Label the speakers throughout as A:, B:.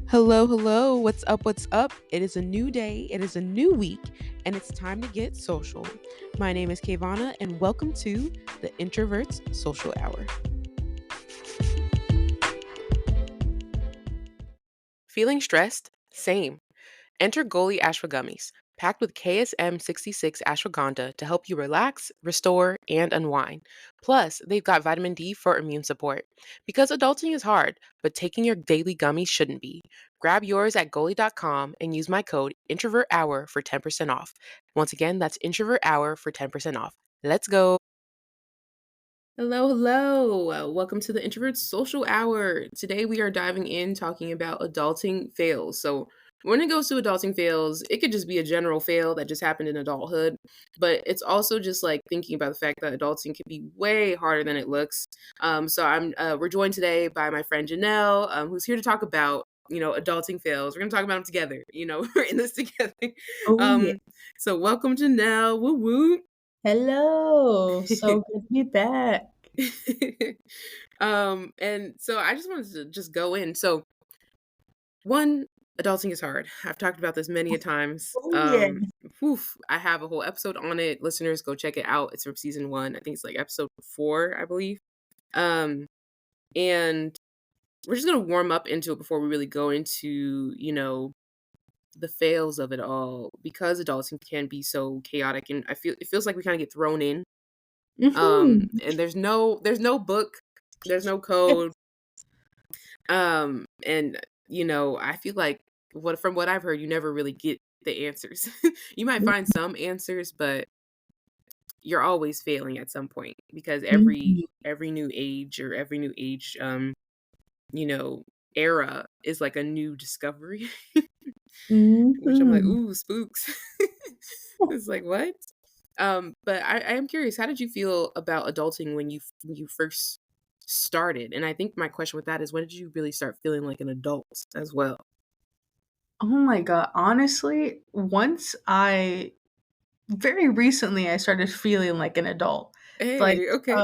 A: Hello, hello. What's up? What's up? It is a new day, it is a new week, and it's time to get social. My name is Kayvana, and welcome to the Introverts Social Hour. Feeling stressed? Same. Enter Goli Ashwagummies, packed with KSM 66 ashwagandha to help you relax, restore, and unwind. Plus, they've got vitamin D for immune support. Because adulting is hard, but taking your daily gummies shouldn't be. Grab yours at Goli.com and use my code INTROVERTHOUR for 10% off. Once again, that's INTROVERTHOUR for 10% off. Let's go. Hello, hello. Welcome to the Introverts Social Hour. Today we are diving in talking about adulting fails. So, when it goes to adulting fails, it could just be a general fail that just happened in adulthood, but it's also just like thinking about the fact that adulting can be way harder than it looks. We're joined today by my friend Janelle, who's here to talk about adulting fails. We're gonna talk about them together. We're in this together.
B: Oh, yeah.
A: um, so welcome Janelle. Woo woo.
B: Hello. So good to be back.
A: And so I just wanted to just go in. So one, adulting is hard. I've talked about this many a times.
B: Oh, yeah.
A: I have a whole episode on it. Listeners, go check it out. It's from season 1. I think it's like episode 4, I believe. Um, and we're just gonna warm up into it before we really go into, the fails of it all because adulting can be so chaotic and it feels like we kind of get thrown in.
B: Mhm.
A: And there's no book, there's no code. And I feel like from what I've heard, you never really get the answers. You might find some answers, but you're always failing at some point because every
B: Mhm.
A: every new age or every new age you know era is like a new discovery. Which I'm like,
B: Mhm.
A: ooh, spooks. It's like, what? But I am curious, how did you feel about adulting when you first started? And I think my question with that is, when did you really start feeling like an adult as well?
B: Oh my god, honestly, once I very recently, I started feeling like an adult. Like,
A: Hey, okay.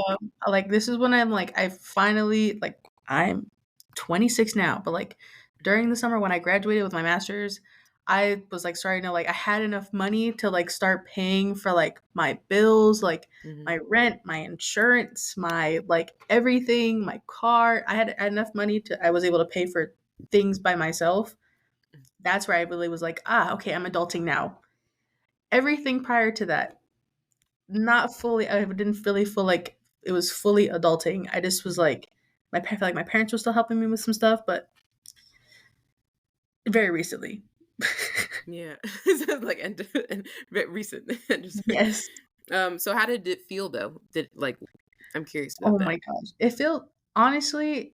B: this is when I finally I'm 26 now, but, during the summer when I graduated with my master's, I was, starting to I had enough money to, start paying for, my bills,
A: Hmm.
B: my rent, my insurance, my, everything, my car. I had enough money to I was able to pay for things by myself. That's where I really was like, "Ah, okay, I'm adulting now." Everything prior to that, not fully. I didn't really feel like it was fully adulting. I just was like, my parents were still helping me with some stuff, but very recently.
A: Yeah. So like and recent. Just-
B: Yes.
A: so how did it feel though? I'm curious about
B: Oh
A: that.
B: my gosh. It felt honestly,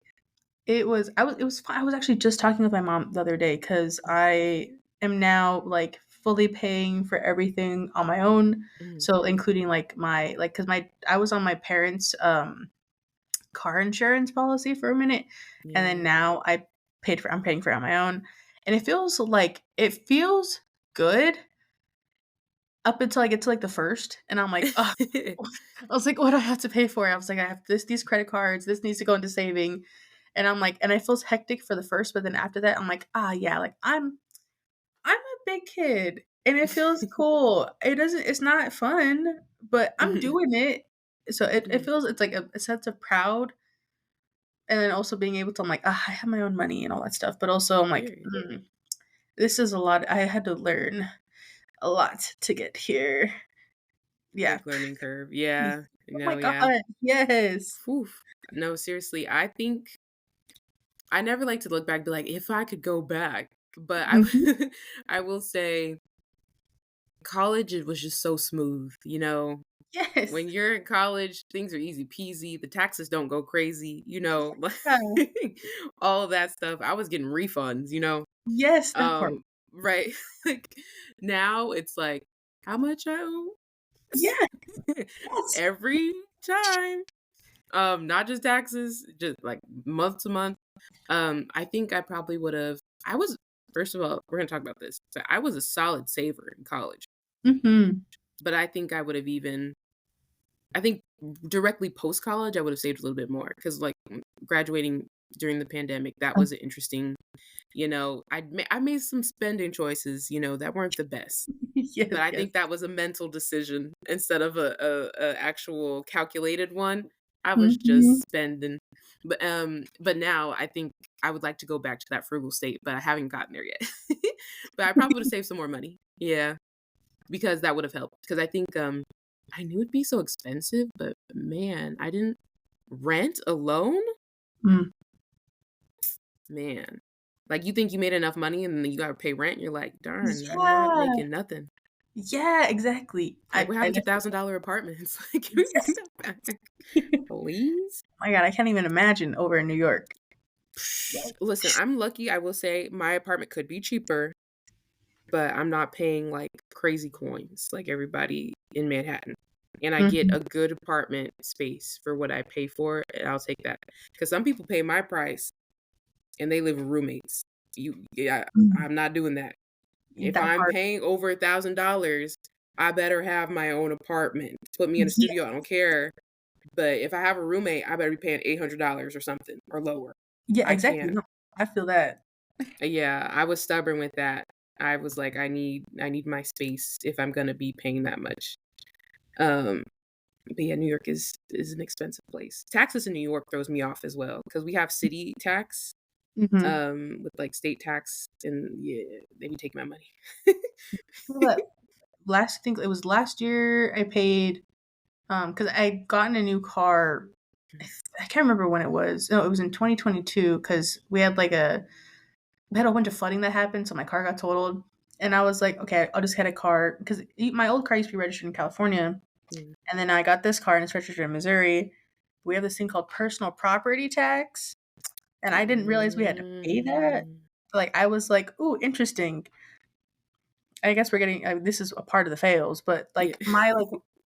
B: it was I was it was fun. I was actually just talking with my mom the other day because I am now fully paying for everything on my own.
A: Mhm.
B: So including my because my I was on my parents' car insurance policy for a minute, and then
A: Yeah.
B: now I'm paying for it on my own, and it feels good up until I get to the first, and I'm like, oh, I was like, what do I have to pay for? I was like, I have these credit cards, this needs to go into saving, and I'm like, and it feels hectic for the first, but then after that, I'm like, ah, yeah, I'm a big kid, and it feels cool. It's not fun, but I'm
A: Mhm.
B: doing it, so it
A: Mhm.
B: feels it's like a sense of proud. And then also being able to I'm like, "Ah, I have my own money and all that stuff," but also I'm like,
A: Period.
B: this is a lot. I had to learn a lot to get here." Yeah.
A: Big learning curve.
B: Yeah.
A: Yeah.
B: Oh my
A: No,
B: god,
A: yeah.
B: yes.
A: Whew. No, seriously, I think I never like to look back and be like, if I could go back. But
B: Mhm.
A: I will say college, it was just so smooth,
B: Yes.
A: When you're in college, things are easy peasy. The taxes don't go crazy,
B: Yeah.
A: like all of that stuff. I was getting refunds.
B: Yes, that part.
A: Right. Like now it's like, how much I owe?
B: Yeah, yes.
A: Every time. Not just taxes, just like month to month. I think I probably would have. I was First of all, we're gonna talk about this. So I was a solid saver in college,
B: Mhm.
A: but I think I would have even. I think directly post college, I would have saved a little bit more because like graduating during the pandemic. That
B: Um,
A: was an interesting, I made some spending choices, that weren't the best.
B: yes,
A: But I
B: yes.
A: think that was a mental decision instead of a actual calculated one. I was just
B: Mhm.
A: spending. But now I think I would like to go back to that frugal state, but I haven't gotten there yet. But I probably would have saved some more money. Yeah, because that would have helped. Because I think I knew it'd be so expensive, but man, I didn't rent alone?
B: Mm.
A: Man. Like you think you made enough money and then you gotta pay rent, you're like, darn, I'm not
B: Yeah.
A: making nothing.
B: Yeah, exactly.
A: Like, what
B: I
A: happened to
B: definitely
A: $1,000 apartments? Like, can we bring
B: yes.
A: that back, please?
B: My god, I can't even imagine over in New York. Like
A: Listen, I'm lucky, I will say my apartment could be cheaper, but I'm not paying, like, crazy coins like everybody in Manhattan, and I get
B: mhm.
A: a good apartment space for what I pay for, and I'll take that. Because some people pay my price, and they live with roommates. Yeah,
B: Mm.
A: I'm not doing that. If
B: That
A: I'm
B: part.
A: paying over $1,000, I better have my own apartment. Put me in a
B: Yeah.
A: studio, I don't care. But if I have a roommate, I better be paying $800 or something or lower.
B: Yeah,
A: I
B: exactly.
A: can't.
B: No, I feel that.
A: Yeah, I was stubborn with that. I was like, I need my space if I'm gonna be paying that much. Um, but yeah, New York is an expensive place. Taxes in New York throws me off as well because we have city tax,
B: Mhm.
A: with like state tax, and yeah, they be taking my money.
B: But last I think it was last year I paid, because I gotten a new car. I can't remember when it was. No, it was in 2022 because we had a bunch of flooding that happened, so my car got totaled. And I was like, okay, I'll just get a car because my old car used to be registered in California,
A: Mm.
B: and then I got this car and it's registered in Missouri. We have this thing called personal property tax, and I didn't realize we had to pay that.
A: Mm.
B: Like I was like, "Ooh, interesting." I guess we're getting this is a part of the fails, but
A: Yeah,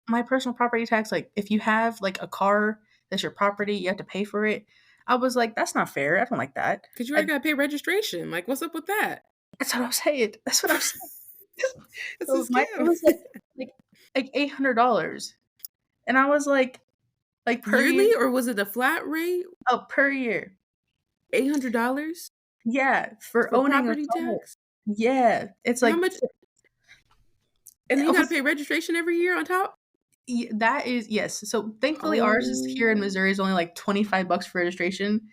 B: my personal property tax, like if you have like a car that's your property, you have to pay for it. I was like, that's not fair. I don't like that.
A: because you already
B: I,
A: gotta pay registration. Like, what's up with that?
B: that's what I'm saying. That's what I'm saying.
A: It's a
B: So my it
A: scam.
B: was like $800, and I was like per year.
A: Yearly, or was it a flat rate?
B: Oh, per year.
A: $800
B: Yeah, for
A: for
B: owning a
A: property
B: car.
A: tax?
B: Yeah, it's
A: How
B: like
A: much? And then
B: I
A: you gotta
B: was
A: pay registration every year on top?
B: that is yes. So thankfully ours is here in
A: Oh,
B: Missouri is only like $25 for registration,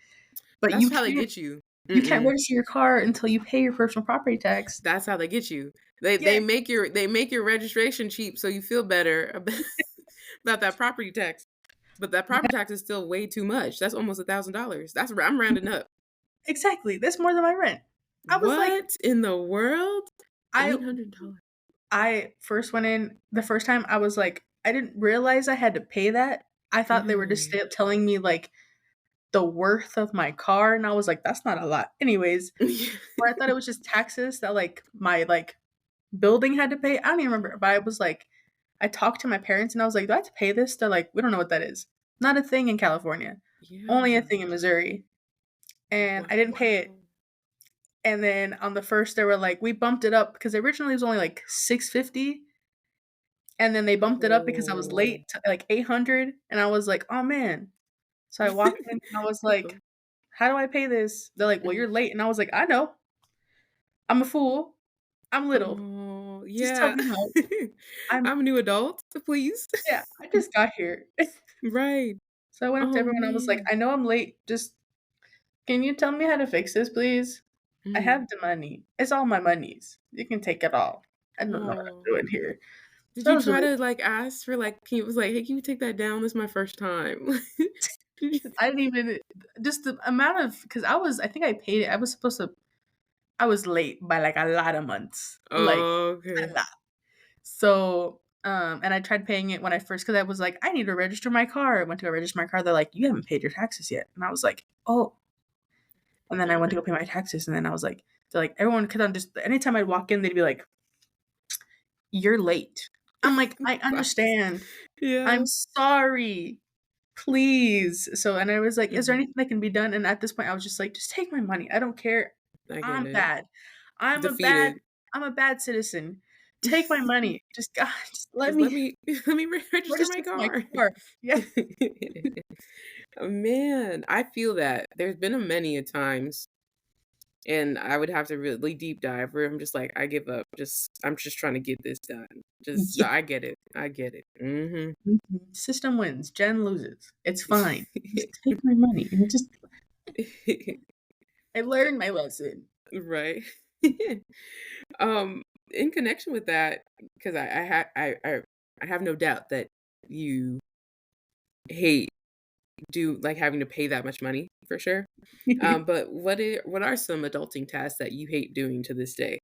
B: but
A: that's how they get you.
B: you can't
A: Mm-mm.
B: register your car until you pay your personal property tax.
A: That's how they get you. They
B: Yeah,
A: they make your registration cheap so you feel better about that property tax. But that
B: yeah,
A: property tax is still way too much. That's almost $1,000. I'm rounding up.
B: exactly. That's more than my rent. I was like,
A: What in the world?
B: I
A: $800.
B: I first went in the first time. I was like, I didn't realize I had to pay that. I thought they were just
A: Mm.
B: straight up telling me like the worth of my car, and I was like, that's not a lot. Anyways, or I thought it was just taxes that like my like building had to pay. I don't even remember, but I was like, I talked to my parents and I was like, do I have to pay this? They're like, we don't know what that is. Not a thing in California, only a
A: Yeah.
B: thing in Missouri. And I didn't pay it.
A: Wow.
B: And then on the first, they were like, we bumped it up because originally it was only like 650, and then they bumped it up because I was
A: Oh.
B: late to like 800, and I was like, oh man. So I walked in and I was like, how do I pay this? They're like, well,
A: Mhm.
B: you're late, and I was like, I know, I'm a fool, I'm little.
A: Oh,
B: Just tell
A: yeah.
B: me how. I'm
A: I'm a new adult, please.
B: yeah. I just got here.
A: Right.
B: So I went up to
A: Oh,
B: everyone, I was like,
A: man.
B: "I know I'm late, just can you tell me how to fix this, please? I
A: Mhm.
B: have the money. It's all my monies. You can take it all. I don't know what I'm
A: Oh.
B: doing here."
A: Did
B: So I
A: you
B: was
A: try
B: really
A: to, like, ask for, like, he was like, "Hey, can you take that down? This is my first time." Did you
B: I didn't even just the amount of because I think I paid it. I was late by, like, a lot of months, like,
A: Oh,
B: a
A: okay.
B: lot. So, and I tried paying it when I first because I was like, "I need to register my car." I went to go register my car, they're like, "You haven't paid your taxes yet." And I was like, "Oh." And then I went to go pay my taxes, and then I was like they're like, everyone could just anytime I'd walk in, they'd be like, "You're late." I'm like, "I
A: Bus.
B: understand. I'm
A: Yeah.
B: sorry. Please." So and I was like, "Is there
A: Mhm.
B: anything that can be done?" And at this point, I was just like, "Just take my money. I don't care.
A: I get
B: I'm
A: it.
B: bad. I'm a bad
A: Defeated.
B: I'm a bad citizen. Take my money. Just God, just let
A: Just let
B: me
A: me let me register my
B: register my
A: car.
B: car." Yeah.
A: Man, I feel that. There's been a many a times, and I would have to really deep dive where I'm just like, I give up. I'm just trying to get this done. Just so
B: Yeah.
A: I get it. I get it. Mhm.
B: Mhm. System wins, Jen loses. It's fine. Just take my money and just I learned my lesson.
A: Right. Um, in connection with that, because I have no doubt that you hate do like having to pay that much money for sure. But what are some adulting tasks that you hate doing to this day?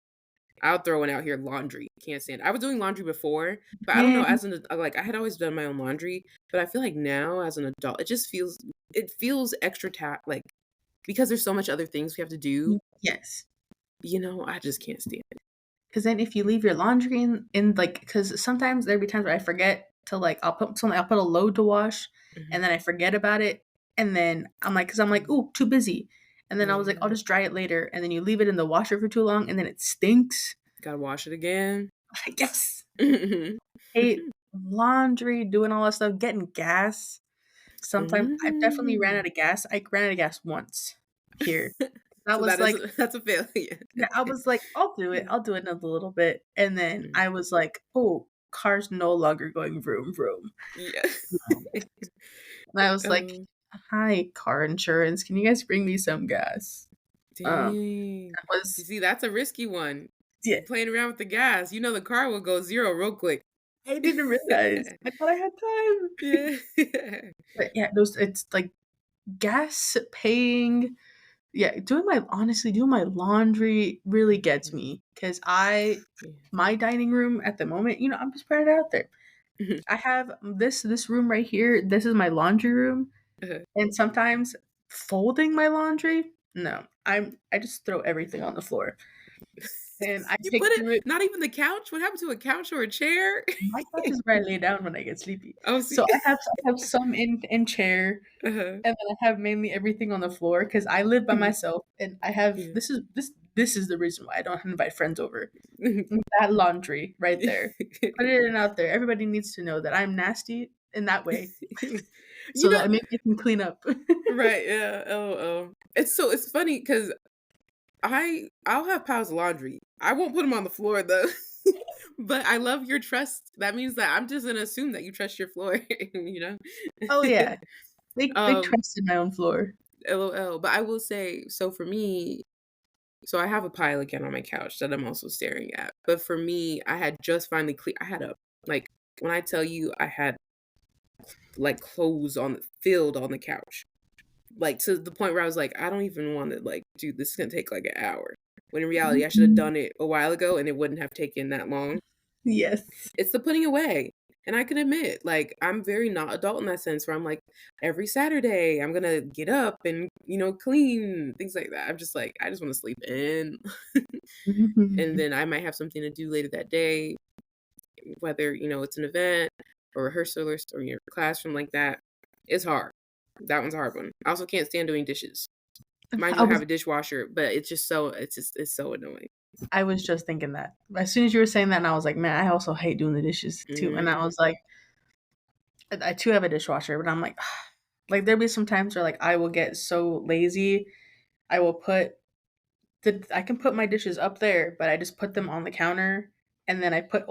A: I'll throw one out here, laundry. Can't stand it. I was doing laundry before, but I don't know,
B: Man,
A: as like, I had always done my own laundry, but I feel like now as an adult, it feels extra like, because there's so much other things we have to do,
B: yes.
A: I just can't stand it.
B: Because then if you leave your laundry in like, because sometimes there'll be times where I forget to like, I'll put a load to wash, and
A: Mhm.
B: then I forget about it, and then because I'm like, ooh, too busy, and then I was like, I'll
A: Yeah.
B: just dry it later, and then you leave it in the washer for too long, and then it stinks.
A: Gotta wash it again.
B: Like, yes,
A: Mhm.
B: hate laundry, doing all that stuff, getting gas. Sometimes I've definitely ran
A: Mhm.
B: out of gas. I ran out of gas once here. I
A: So
B: was like,
A: that's a failure.
B: yeah, I was like, "I'll do it.
A: Yeah.
B: I'll do it in a little bit." And then
A: Mm.
B: I was like, "Oh, car's no longer going vroom vroom."
A: Yeah.
B: Um, and I was like,
A: Oh,
B: "Hi, car insurance. Can you guys bring me some gas?"
A: dang.
B: That was
A: See, that's a risky one.
B: yeah.
A: Playing around with the gas. You know the car will go 0 real quick.
B: I didn't realize. I thought I had time.
A: Yeah.
B: But yeah, those it's like gas paying. Yeah, doing my laundry really gets
A: Mhm.
B: me because
A: Yeah.
B: my dining room at the moment, I'm just putting it out there. I have this room right here. This is my laundry room,
A: Uh-huh.
B: and sometimes folding my laundry, no, I just throw everything on the floor and I
A: You put
B: pick
A: it
B: through it.
A: not even the couch? What happened to a couch or a chair?
B: My couch is where I lay down when I get sleepy.
A: Oh,
B: So
A: see.
B: I have some in chair,
A: Uh-huh.
B: and then I have mainly everything on the floor because I live by
A: Mhm.
B: myself, and I have
A: Yeah.
B: this is the reason why I don't invite friends over. That laundry right there. Put it in out there. Everybody needs to know that I'm nasty in that way,
A: You
B: so
A: know
B: that maybe I can clean up.
A: right, yeah, oh. It's funny because I'll have piles of laundry. I won't put them on the floor though. But I love your trust. That means that I'm just gonna assume that you trust your floor, you know?
B: Oh yeah, big
A: Um,
B: trust in my own floor.
A: LOL. But I will say, so for me, so I have a pile again on my couch that I'm also staring at. But for me, I had just finally I had a like when I tell you I had like clothes filled on the couch. Like, to the point where I was like, "I don't even wanna, like, dude, this is gonna take, like, an hour." When in reality, I should have
B: Mhm.
A: done it a while ago, and it wouldn't have taken that long.
B: Yes.
A: It's the putting away, and I can admit, like, I'm very not adult in that sense where I'm like, "Every Saturday, I'm gonna get up and, clean," things like that. I'm just like, "I just wanna sleep in." And
B: Mhm.
A: then I might have something to do later that day, whether, it's an event or rehearsal or your classroom like that. It's hard. That one's a hard one. I also can't stand doing dishes. Mind
B: I
A: you, I have
B: was
A: a dishwasher, but it's so annoying.
B: I was just thinking that. As soon as you were saying that, and I was like, "Man, I also hate doing the dishes too." And I
A: Mhm.
B: was like, I too have a dishwasher, but I'm like, like there'll be some times where like I will get so lazy, I will put I can put my dishes up there, but I just put them
A: Mhm.
B: on the counter, and then I put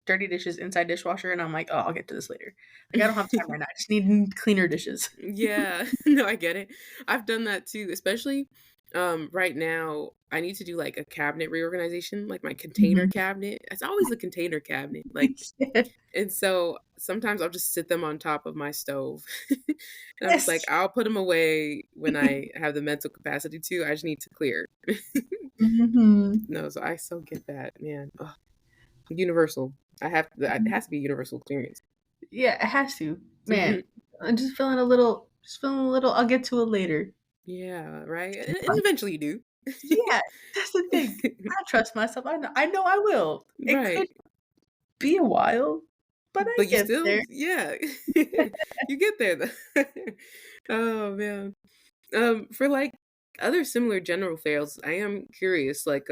B: dirty dishes inside dishwasher, and I'm like, "Oh, I'll get to this later." Like, I don't have time right now, I just need cleaner dishes.
A: Yeah. No, I get it. I've done that too, especially, right now, I need to do, like, a cabinet reorganization, like, my container
B: Mhm.
A: cabinet. It's always a container cabinet, like, and so, sometimes I'll just sit them on top of my stove, and I'm just like,
B: Yes.
A: "I'll put them away when I have the mental capacity to, I just need to clear."
B: Mhm.
A: No, so I so get that, man. Ugh, universal. It has to be a universal experience.
B: Yeah, it has to. Man, I'm just feeling a little I'll get to it later.
A: Yeah, right? And
B: It's
A: and
B: fine.
A: eventually you
B: Yeah, that's the thing.
A: do.
B: I trust myself. I know I will. It could
A: Right.
B: be a while, but I
A: But you
B: get
A: still
B: there.
A: yeah. You get there though. Oh, man. For, like, other similar general fails, I am curious, like,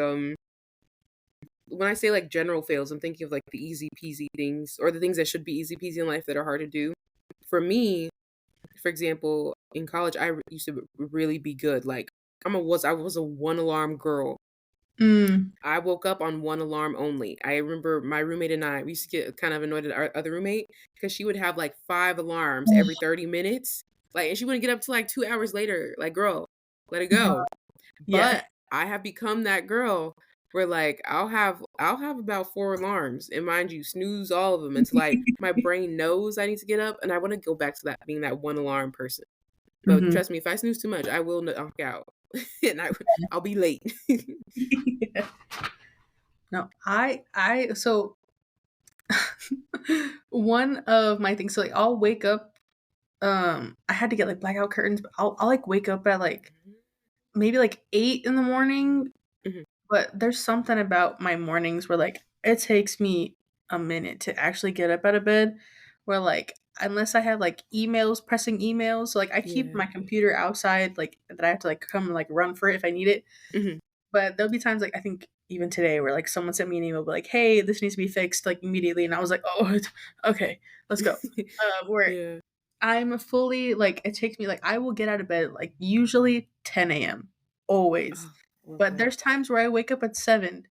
A: when I say, like, general fails, I'm thinking of, like, the easy peasy things or the things that should be easy peasy in life that are hard to do. For me, for example, in college, used to really be good. Like I was a one alarm girl.
B: Mm.
A: I woke up on one alarm only. I remember my roommate and I, we used to get kind of annoyed at our other roommate because she would have like 5 alarms every 30 minutes. Like, and she wouldn't get up till like 2 hours later. Like, girl, let it
B: No.
A: go.
B: Yeah.
A: But I have become that girl where like I'll have about 4 alarms, and mind you, snooze all of them until like my brain knows I need to get up, and I want to go back to that being that one alarm person. But
B: Mhm.
A: trust me, if I snooze too much, I will knock out, and I'll be late.
B: Yeah. No, I so one of my things, so, like, I'll wake up, I had to get, like, blackout curtains, but I'll, like, wake up at, like, maybe, like, 8 in the morning,
A: Mhm,
B: but there's something about my mornings where, like, it takes me a minute to actually get up out of bed, where, like, unless I have, like, emails, pressing emails, so, like, I keep
A: yeah.
B: my computer outside, like, that I have to, like, come and, like, run for it if I need it.
A: Mhm,
B: But there'll be times, like, I think even today where, like, someone sent me an email, be like, "Hey, this needs to be fixed, like, immediately," and I was like, "Oh, okay, let's go." Where
A: yeah.
B: I'm fully like, it takes me like, I will get out of bed, like, usually 10 AM, always.
A: Oh, love
B: But
A: that.
B: there's times where I wake up at 7.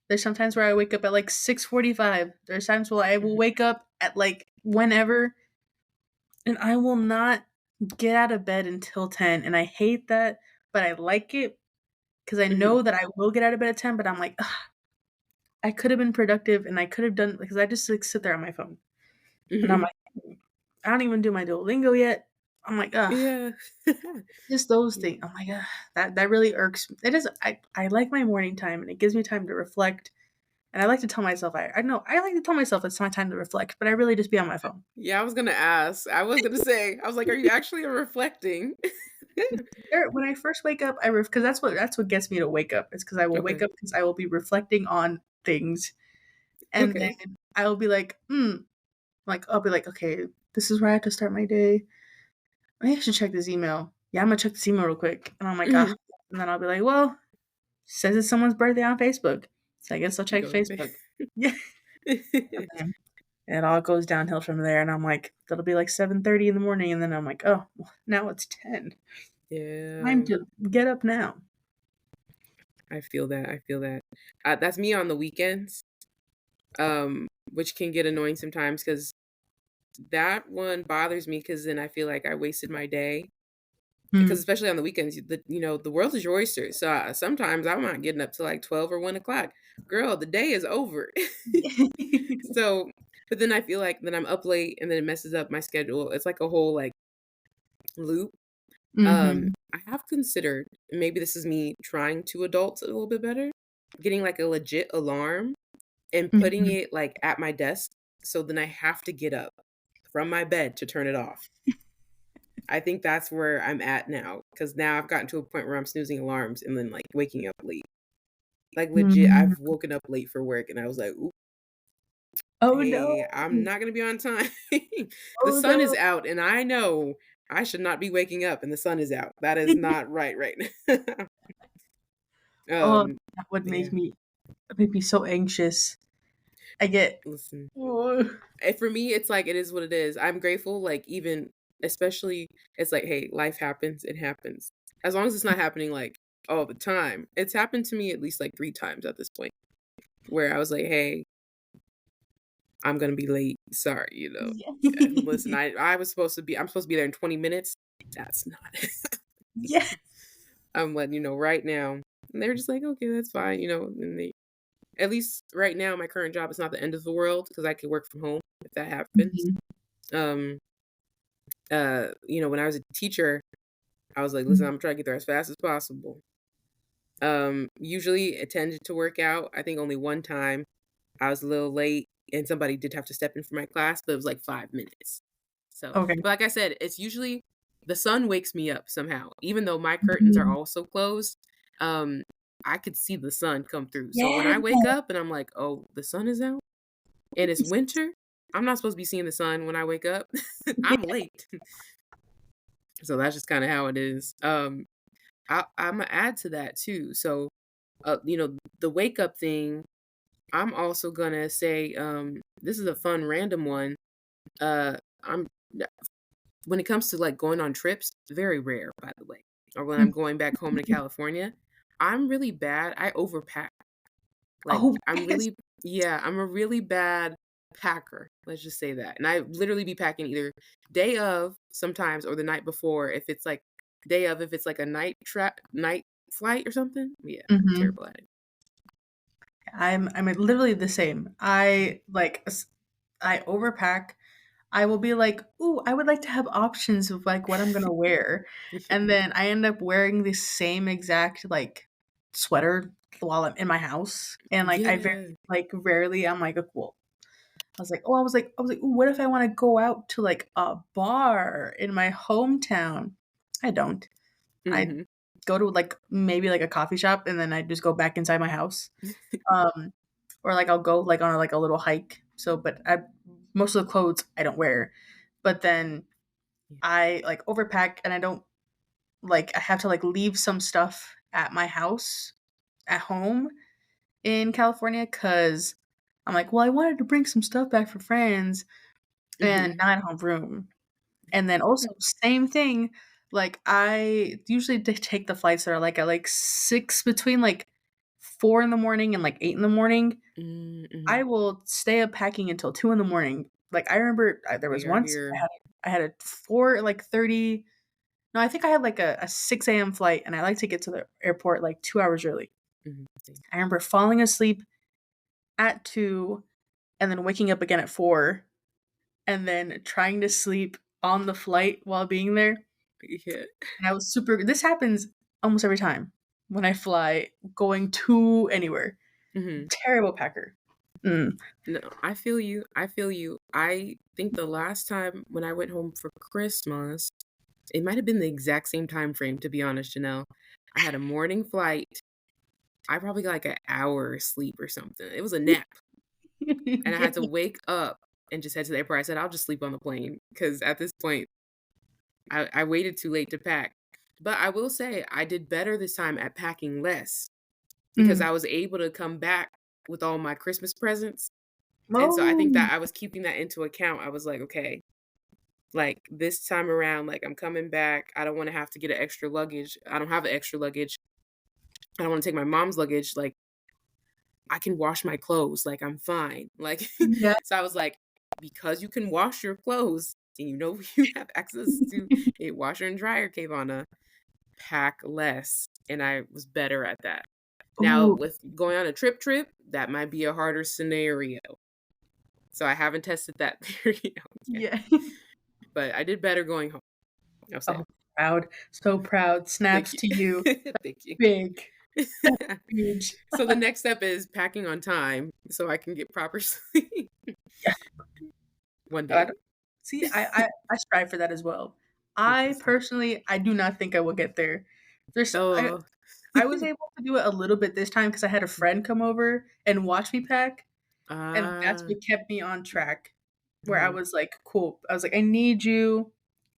B: There's sometimes where I wake up at, like, 6:45. There's times where I will
A: Mhm,
B: wake up at, like, whenever, and I will not get out of bed until 10, and I hate that, but I like it because I
A: mhm,
B: know that I will get out of bed at 10, but I'm like, "Ugh, I could have been productive and I could have done," because I just, like, sit there on my phone, and I'm
A: mhm.
B: like, "I don't even do my Duolingo yet." I'm like, "Ugh."
A: Yeah.
B: Just those
A: Yeah.
B: things. I'm like, "Ugh," that really irks me. It is, I like my morning time, and it gives me time to reflect, and I like to tell myself, I know, I like to tell myself it's my time to reflect, but I really just be on my phone.
A: Yeah, I was gonna ask. I was gonna say, I was like, "Are you actually reflecting?"
B: When I first wake up, I because that's what gets me to wake up. It's because I will wake
A: Okay,
B: up because I will be reflecting on things, and
A: okay.
B: then I will be like, like, I'll be like, "Okay, this is where I have to start my day. Maybe I should check this email. Yeah, I'm gonna check this email real quick." And I'm like, "Ah,"
A: Mhm.
B: and then I'll be like, "Well, says it's someone's birthday on Facebook, so I guess I'll check
A: Go to bed.
B: Facebook." Yeah, and then it all goes downhill from there, and I'm like, that'll be like 7:30 in the morning, and then I'm like, "Oh, well, now it's 10. Time
A: Yeah,
B: to get up now."
A: I feel that, I feel that. That's me on the weekends, which can get annoying sometimes because that one bothers me because then I feel like I wasted my day. Because
B: Mm.
A: especially on the weekends, the world is your oyster, so, sometimes I'm not getting up till, like, 12 or 1 o'clock. Girl, the day is over. So but then I feel like then I'm up late, and then it messes up my schedule. It's like a whole, like, loop.
B: Mhm.
A: I have considered, maybe this is me trying to adult a little bit better, getting, like, a legit alarm and putting
B: Mhm.
A: it, like, at my desk, so then I have to get up from my bed to turn it off. I think that's where I'm at now, because now I've gotten to a point where I'm snoozing alarms and then, like, waking up late. Like, legit,
B: Mm.
A: I've woken up late for work, and I was like, "Oop,
B: Oh, no.
A: hey, I'm not gonna be on time." The
B: Oh,
A: sun is
B: no.
A: out, and I know I should not be waking up, and the sun is out. That is not right now.
B: Oh,
A: Um,
B: that would
A: yeah,
B: make me so anxious. I get
A: listen.
B: oh.
A: For me, it's like it is what it is. I'm grateful, like, even especially it's like, hey, life happens, it happens. As long as it's not happening, like, all the time. It's happened to me at least, like, 3 times at this point, where I was like, "Hey, I'm gonna be late. Sorry,"
B: Yeah.
A: Listen, I'm supposed to be there in 20 minutes. That's not
B: Yeah.
A: I'm letting you know right now. And they're just like, "Okay, that's fine," and they at least right now, my current job is not the end of the world because I can work from home if that happens.
B: Mhm.
A: Um, when I was a teacher, I was like, "Listen,
B: Mhm.
A: I'm trying to get there as fast as possible." Usually it tended to work out. I think only one time I was a little late and somebody did have to step in for my class, but it was like 5 minutes. So,
B: Okay.
A: but like I said, it's usually the sun wakes me up somehow. Even though my curtains are
B: Mhm.
A: also closed, um, I could see the sun come through. So when
B: Yeah.
A: I wake up and I'm like, "Oh, the sun is out and it's winter," I'm not supposed to be seeing the sun when I wake up. I'm late. So that's just kind of how it is. I'm gonna add to that too. So, the wake up thing, I'm also gonna say, this is a fun random one. I'm when it comes to, like, going on trips, very rare, by the way, or when I'm
B: Mm.
A: going back home to California, I'm really bad, I overpack. Like,
B: Oh,
A: I'm
B: yes.
A: really yeah, I'm a really bad packer, let's just say that, and I literally be packing either day of sometimes or the night before if it's, like, day of if it's, like, a night flight or something. Yeah,
B: Mhm.
A: terrible at it.
B: I'm literally the same. I overpack. I will be like, "Ooh, I would like to have options of, like, what I'm gonna wear," and then I end up wearing the same exact, like, sweater while I'm in my house, and, like,
A: Yeah.
B: rarely I'm like, "Well." I was like, "Ooh, what if I wanna go out to, like, a bar in my hometown?" I don't. I
A: Mhm.
B: go to, like, maybe, like, a coffee shop, and then I just go back inside my house. Um, or, like, I'll go, like, on, like, a little hike. But I most of the clothes I don't wear. But then
A: Yeah.
B: I, like, overpack, and I don't I have to, like, leave some stuff at my house at home in California because 'cause I'm like, "Well, I wanted to bring some stuff back for friends, and
A: Mhm.
B: now I don't have room." And then also same thing, like, I usually take the flights that are, like, at, like, 6 between, like, 4 in the morning and, like, 8 in the morning.
A: Mm,
B: I
A: mhm.
B: will stay up packing until 2 in the morning. Like, I remember, there was
A: Here,
B: once
A: here.
B: I had a 4, like, 30 no, I think I had, like, a 6 AM flight, and I like to get to the airport, like, 2 hours early.
A: Mhm. Same.
B: I remember falling asleep at 2 and then waking up again at 4 and then trying to sleep on the flight while being there,
A: Yeah.
B: and I was super this happens almost every time when I fly going to anywhere.
A: Mhm.
B: Terrible packer. Mm.
A: No, I feel you, I feel you. I think the last time when I went home for Christmas, it might have been the exact same time frame, to be honest, Janelle. I had a morning flight. I probably got, like, an hour sleep or something. It was a nap, and I had to wake up and just head to the airport. I said, "I'll just sleep on the plane because at this point, I waited too late to pack." But I will say I did better this time at packing less because
B: Mm.
A: I was able to come back with all my Christmas presents, and so I think
B: Oh.
A: that I was keeping that into account. I was like, "Okay, like, this time around, like, I'm coming back. I don't wanna have to get an extra luggage. I don't have an extra luggage. I don't wanna take my mom's luggage, like, I can wash my clothes, like, I'm fine." Like,
B: Yeah.
A: so I was like, "Because you can wash your clothes and you know you have access to a washer and dryer, Kayvana, pack less," and I was better at that. Now,
B: Ooh,
A: with going on a trip, that might be a harder scenario. So I haven't tested that theory out yet,
B: yeah.
A: but I did better going home, I'll say.
B: Oh, proud. So proud.
A: Thank
B: Snaps
A: you.
B: to you.
A: Thank you.
B: Big. That's huge.
A: So the next step is packing on time so I can get proper sleep
B: Yeah.
A: one
B: I
A: day.
B: don't see, I strive for that as well. I
A: Listen.
B: personally, I do not think I will get there. There's
A: Oh,
B: I was able to do it a little bit this time because I had a friend come over and watch me pack, and that's
A: ah,
B: what kept me on track, where I
A: mhm,
B: was like, "Cool." I was like, "I need you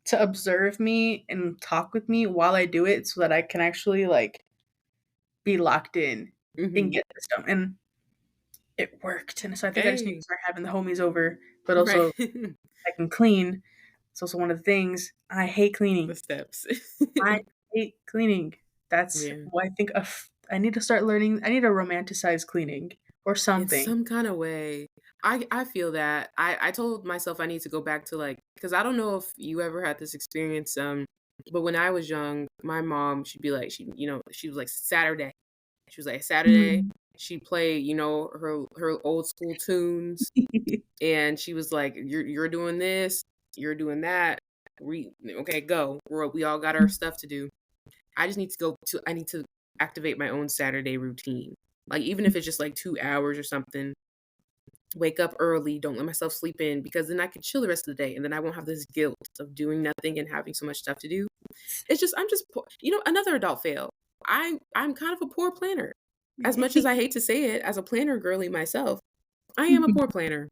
B: to observe me and talk with me while I do it so that I can actually, like, be locked in and
A: mhm.
B: get this done," and it worked, and so I think I just need to
A: Hey,
B: start having the homies over, but
A: right.
B: also I can clean. It's also one of the things I hate
A: The
B: cleaning.
A: steps.
B: I hate cleaning. That's
A: Yeah.
B: why I think I need to start learning I need to romanticize cleaning or
A: In
B: something.
A: some kinda way. I feel that. I told myself I need to go back to, like, because I don't know if you ever had this experience, but when I was young, my mom, she'd be like she was like, "Saturday." She was like, "Saturday,"
B: Mm.
A: she'd play, her old school tunes, and she was like, "You're doing this, you're doing that. Okay, go. We all got our stuff to do." I need to activate my own Saturday routine. Like, even if it's just, like, 2 hours or something, wake up early, don't let myself sleep in because then I can chill the rest of the day, and then I won't have this guilt of doing nothing and having so much stuff to do. I'm just poor another adult fail. I'm kind of a poor planner. As much as I hate to say it, as a planner girly myself, I am a poor planner.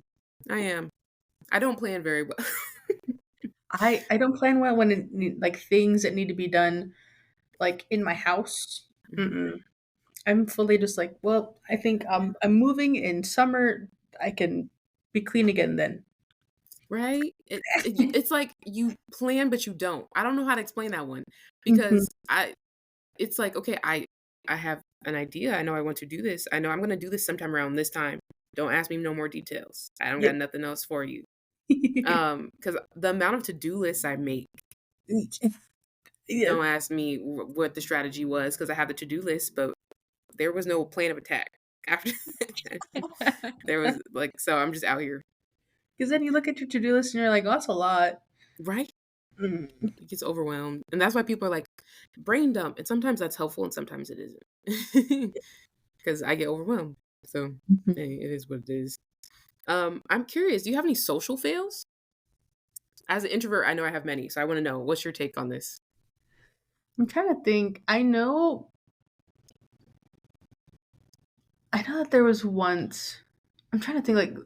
A: I am. I don't plan very well.
B: I don't plan well when things that need to be done, like, in my house.
A: Mhm.
B: Mm-mm. I'm fully just like, "Well, I think, I'm moving in summer, I can be clean again then."
A: Right? It's like you plan, but you don't. I don't know how to explain that one
B: Mhm.
A: because it's like, okay, I have an idea. I know I want to do this. I know I'm gonna do this sometime around this time. Don't ask me no more details. I don't got
B: Yep.
A: nothing else for you. Because the amount of to-do lists I make,
B: Yeah.
A: don't ask me what the strategy was because I have the to-do list, but there was no plan of attack after that. There was like, so I'm just out here,
B: Because then you look at your to-do list and you're like, "Oh, that's a lot."
A: right?
B: Mm.
A: It gets overwhelmed, and that's why people are like, brain dump, and sometimes that's helpful, and sometimes it isn't, because I get overwhelmed. So
B: Mhm.
A: hey, it is what it is. I'm curious. Do you have any social fails? As an introvert, I know I have many, so I want to know what's your take on this.
B: I'm trying to think. I know that there was once. I'm trying to think like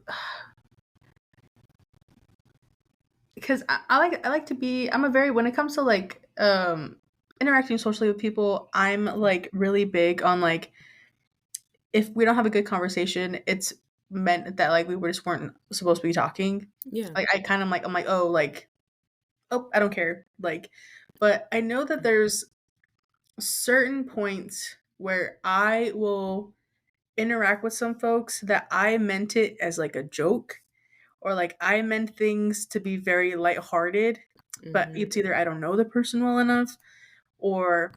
B: because I like to be. I'm a very when it comes to like interacting socially with people. I'm like really big on like if we don't have a good conversation, it's meant that like we were just weren't supposed to be talking.
A: Yeah.
B: Like I kind of like I'm like oh like oh I don't care like, but I know that there's certain points where I will interact with some folks that I meant it as like a joke or like I meant things to be very lighthearted, but
A: Hmm.
B: it's either I don't know the person well enough or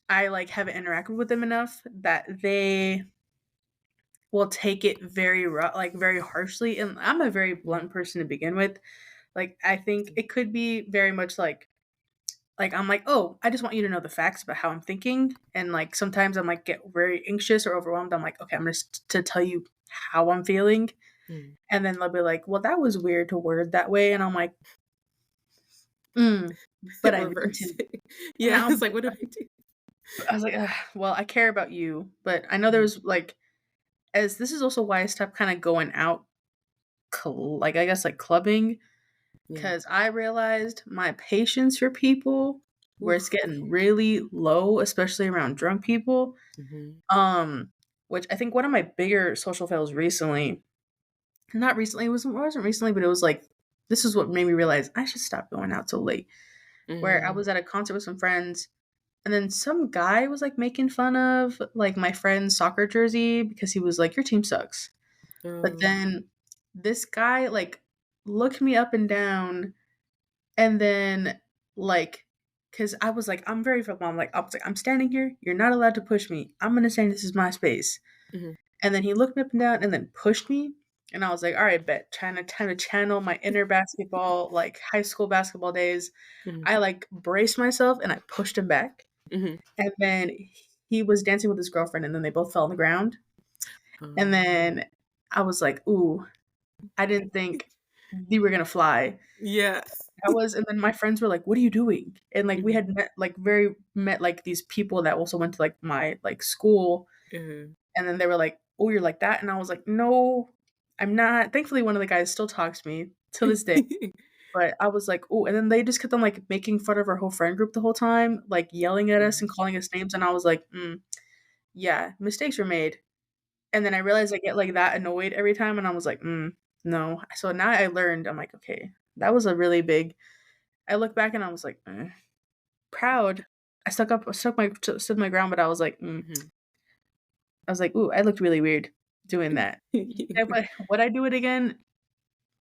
B: I like haven't interacted with them enough that they will take it very like very harshly. And I'm a very blunt person to begin with. Like I think it could be very much like I'm like, "Oh, I just want you to know the facts about how I'm thinking." And like sometimes I'm like get very anxious or overwhelmed. I'm like, "Okay, I'm just to tell you how I'm feeling."
A: Mm.
B: And then they'll be like, "Well, that was weird to word that way." And I'm like, "Mm, but I meant
A: Reverse.
B: to." And
A: Yeah,
B: I'm
A: it's like, what do I do?
B: I was like, "Ugh, well, I care about you, but I know
A: Mhm.
B: there's like as this is also why I stopped kind of going out like I guess like clubbing
A: Yeah.
B: because I realized my patience for people where it's
A: Oof.
B: getting really low, especially around drunk people.
A: Hmm.
B: Um, which I think one of my bigger social fails recently, not recently, it wasn't recently, but it was like this is what made me realize I should stop going out so late. Where I
A: Hmm.
B: was at a concert with some friends, and then some guy was like making fun of like my friend's soccer jersey because he was like, "Your team sucks." But
A: Um,
B: then this guy like looked me up and down and then like because I was like, I was like, I'm standing here, you're not allowed to push me. I'm gonna say this is my space.
A: mhm,
B: And then he looked me up and down and then pushed me. And I was like, all right, bet. Trying to channel my inner basketball, like high school basketball days.
A: mhm,
B: I like braced myself and I pushed him back.
A: mhm.
B: And then he was dancing with his girlfriend and then they both fell on the ground. And
A: Um,
B: then I was like, ooh, I didn't think we were gonna fly.
A: yeah.
B: And then my friends were like, "What are you doing?" And like we
A: Mhm,
B: had met like these people that also went to like my like school,
A: mhm.
B: and then they were like, "Oh, you're like that," and I was like, "No, I'm not." Thankfully, one of the guys still talks to me to this day, but I was like, "Oh," and then they just kept on like making fun of our whole friend group the whole time, like yelling at us and
A: Mhm.
B: calling us names, and I was like, "Yeah, mistakes were made." And then I realized I get like that annoyed every time, and I was like, no." So now I learned. I'm like, okay, that was a really big. I look back and I was like, proud. Stood my ground, but I was like,
A: Mhm.
B: I was like, ooh, I looked really weird doing that. If I would I do it again?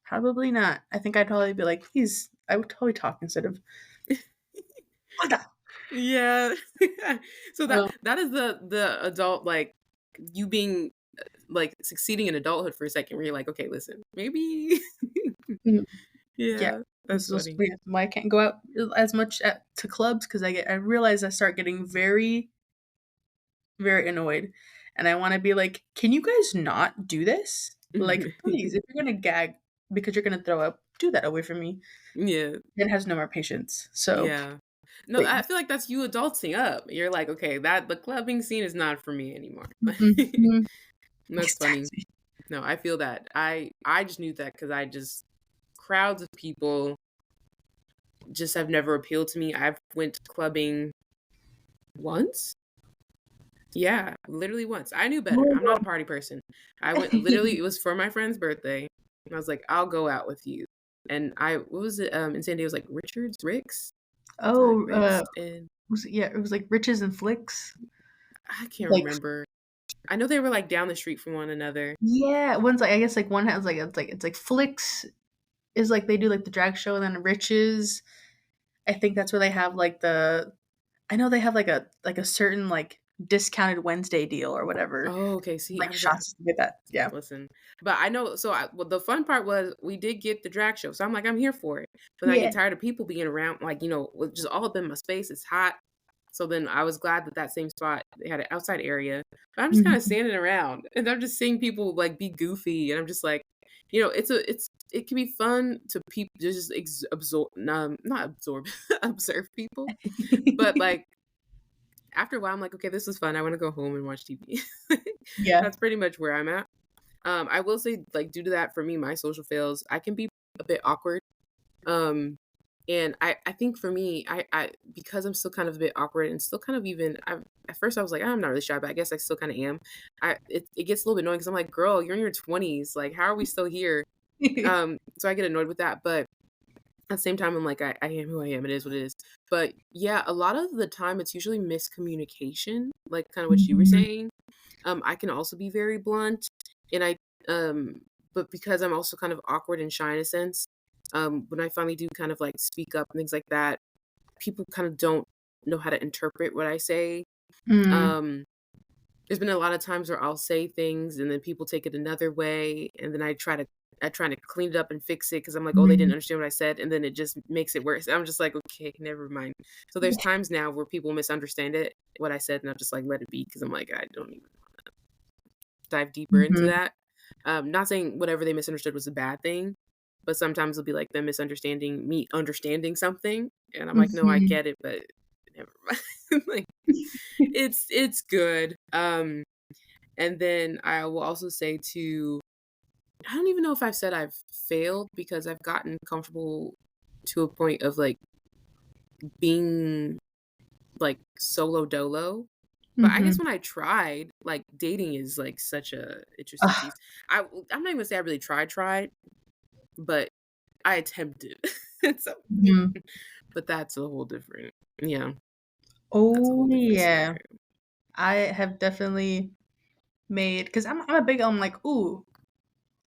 B: Probably not. I think I'd probably be like, please. I would totally talk instead of.
A: Yeah. So that
B: Oh,
A: that is the adult, like, you being, like, succeeding in adulthood for a second where you're like, "Okay, listen, maybe."
B: mm, yeah.
A: Yeah,
B: This
A: that's
B: is also
A: funny.
B: yeah, why I can't go out as much to clubs because I realize I start getting very very annoyed, and I wanna be like, "Can you guys not do this? Like, please, if you're gonna gag because you're gonna throw up, do that away from me."
A: Yeah,
B: It has no more patience. So,
A: yeah. No,
B: but
A: I feel like that's you adulting up. You're like, "Okay, that the clubbing scene is not for me anymore."
B: mhm, mhm,
A: That's funny.
B: exactly.
A: No, I feel that. I just knew that because I just crowds of people just have never appealed to me. I've went clubbing once. Yeah, literally once. I knew better. I'm not a party person. I went literally, it was for my friend's birthday. And I was like, I'll go out with you. and I what was it, in San Diego, it was, like, Ricks? Is that
B: Oh,
A: Ricks? And
B: was it yeah, it was like Riches and Flicks?
A: I can't
B: Like
A: remember. I know they were, like, down the street from one another.
B: yeah, one's like I guess, like, one has, like it's like Flicks is, like, they do, like, the drag show, and then Riches, I think that's where they have, like, the I know they have, like a certain, like, discounted Wednesday deal or whatever,
A: Oh, okay, see, I
B: like,
A: was like
B: shots with that. Yeah.
A: listen, but I know so I well, the fun part was we did get the drag show, so I'm like, "I'm here for it." But then I
B: Yeah.
A: get tired of people being around, like, with just all up in my space, it's hot. So then I was glad that that same spot, they had an outside area, but I'm just kinda
B: Mhm.
A: standing around, and I'm just seeing people, like, be goofy, and I'm just like, it can be fun to just absorb not absorb, observe people, but, like, after a while, I'm like, "Okay, this is fun, I wanna go home and watch TV."
B: Yeah.
A: That's pretty much where I'm at. I will say, like, due to that, for me, my social fails, I can be a bit awkward. Um, and I think for me, I because I'm still kind of a bit awkward and still kind of even at first I was like, "I'm not really shy," but I guess I still kinda am. It gets a little bit annoying because 'cause I'm like, "Girl, you're in your 20s, like, how are we still here?" So I get annoyed with that, but at the same time, I'm like, I am who I am, it is what it is. But, yeah, a lot of the time, it's usually miscommunication, like, kinda what you were
B: Mhm.
A: saying. I can also be very blunt, and um, but because I'm also kind of awkward and shy in a sense, when I finally do kind of like speak up and things like that, people kind of don't know how to interpret what I say.
B: Mm.
A: Um, there's been a lot of times where I'll say things and then people take it another way, and then I try to clean it up and fix it because I'm like, oh, they didn't
B: Mhm.
A: understand what I said, and then it just makes it worse. I'm just like, okay, never mind. So there's times now where people misunderstand what I said, and I'll just like let it be because I'm like, I don't even dive deeper into
B: Mhm.
A: that. Not saying whatever they misunderstood was a bad thing, but sometimes it'll be like them misunderstanding me understanding something, and I'm like, "No, I
B: Mhm.
A: get it, but never mind." Like, it's good. And then I will also say too, I don't even know if I've said I've failed because I've gotten comfortable to a point of, like, being, like, solo dolo. But I guess
B: Mhm.
A: when I tried, like, dating is, like, such a interesting
B: Ugh.
A: beast. I'm not even gonna say I really tried, but I attempted. So
B: Mhm.
A: but that's a whole different yeah, that's a
B: Oh,
A: whole different
B: yeah.
A: scenario.
B: I have definitely made because I'm a big I'm like, "Ooh,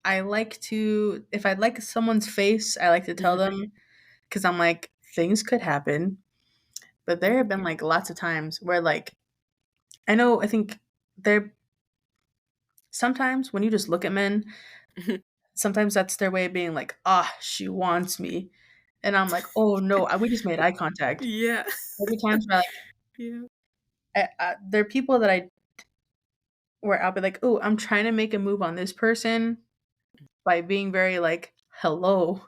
B: I like to if I like someone's face, I like to tell
A: Mhm.
B: them because 'cause I'm like, things could happen." But there
A: Yeah.
B: have been, like, lots of times where, like I think there sometimes when you just look at men, sometimes that's their way of being like, "Ah, she wants me." And I'm like, "Oh, no, we just made eye contact."
A: Yeah.
B: There'll be times where, like,
A: Yeah.
B: there are people that I where I'll be like, "Ooh, I'm trying to make a move on this person by being very, like, hello,"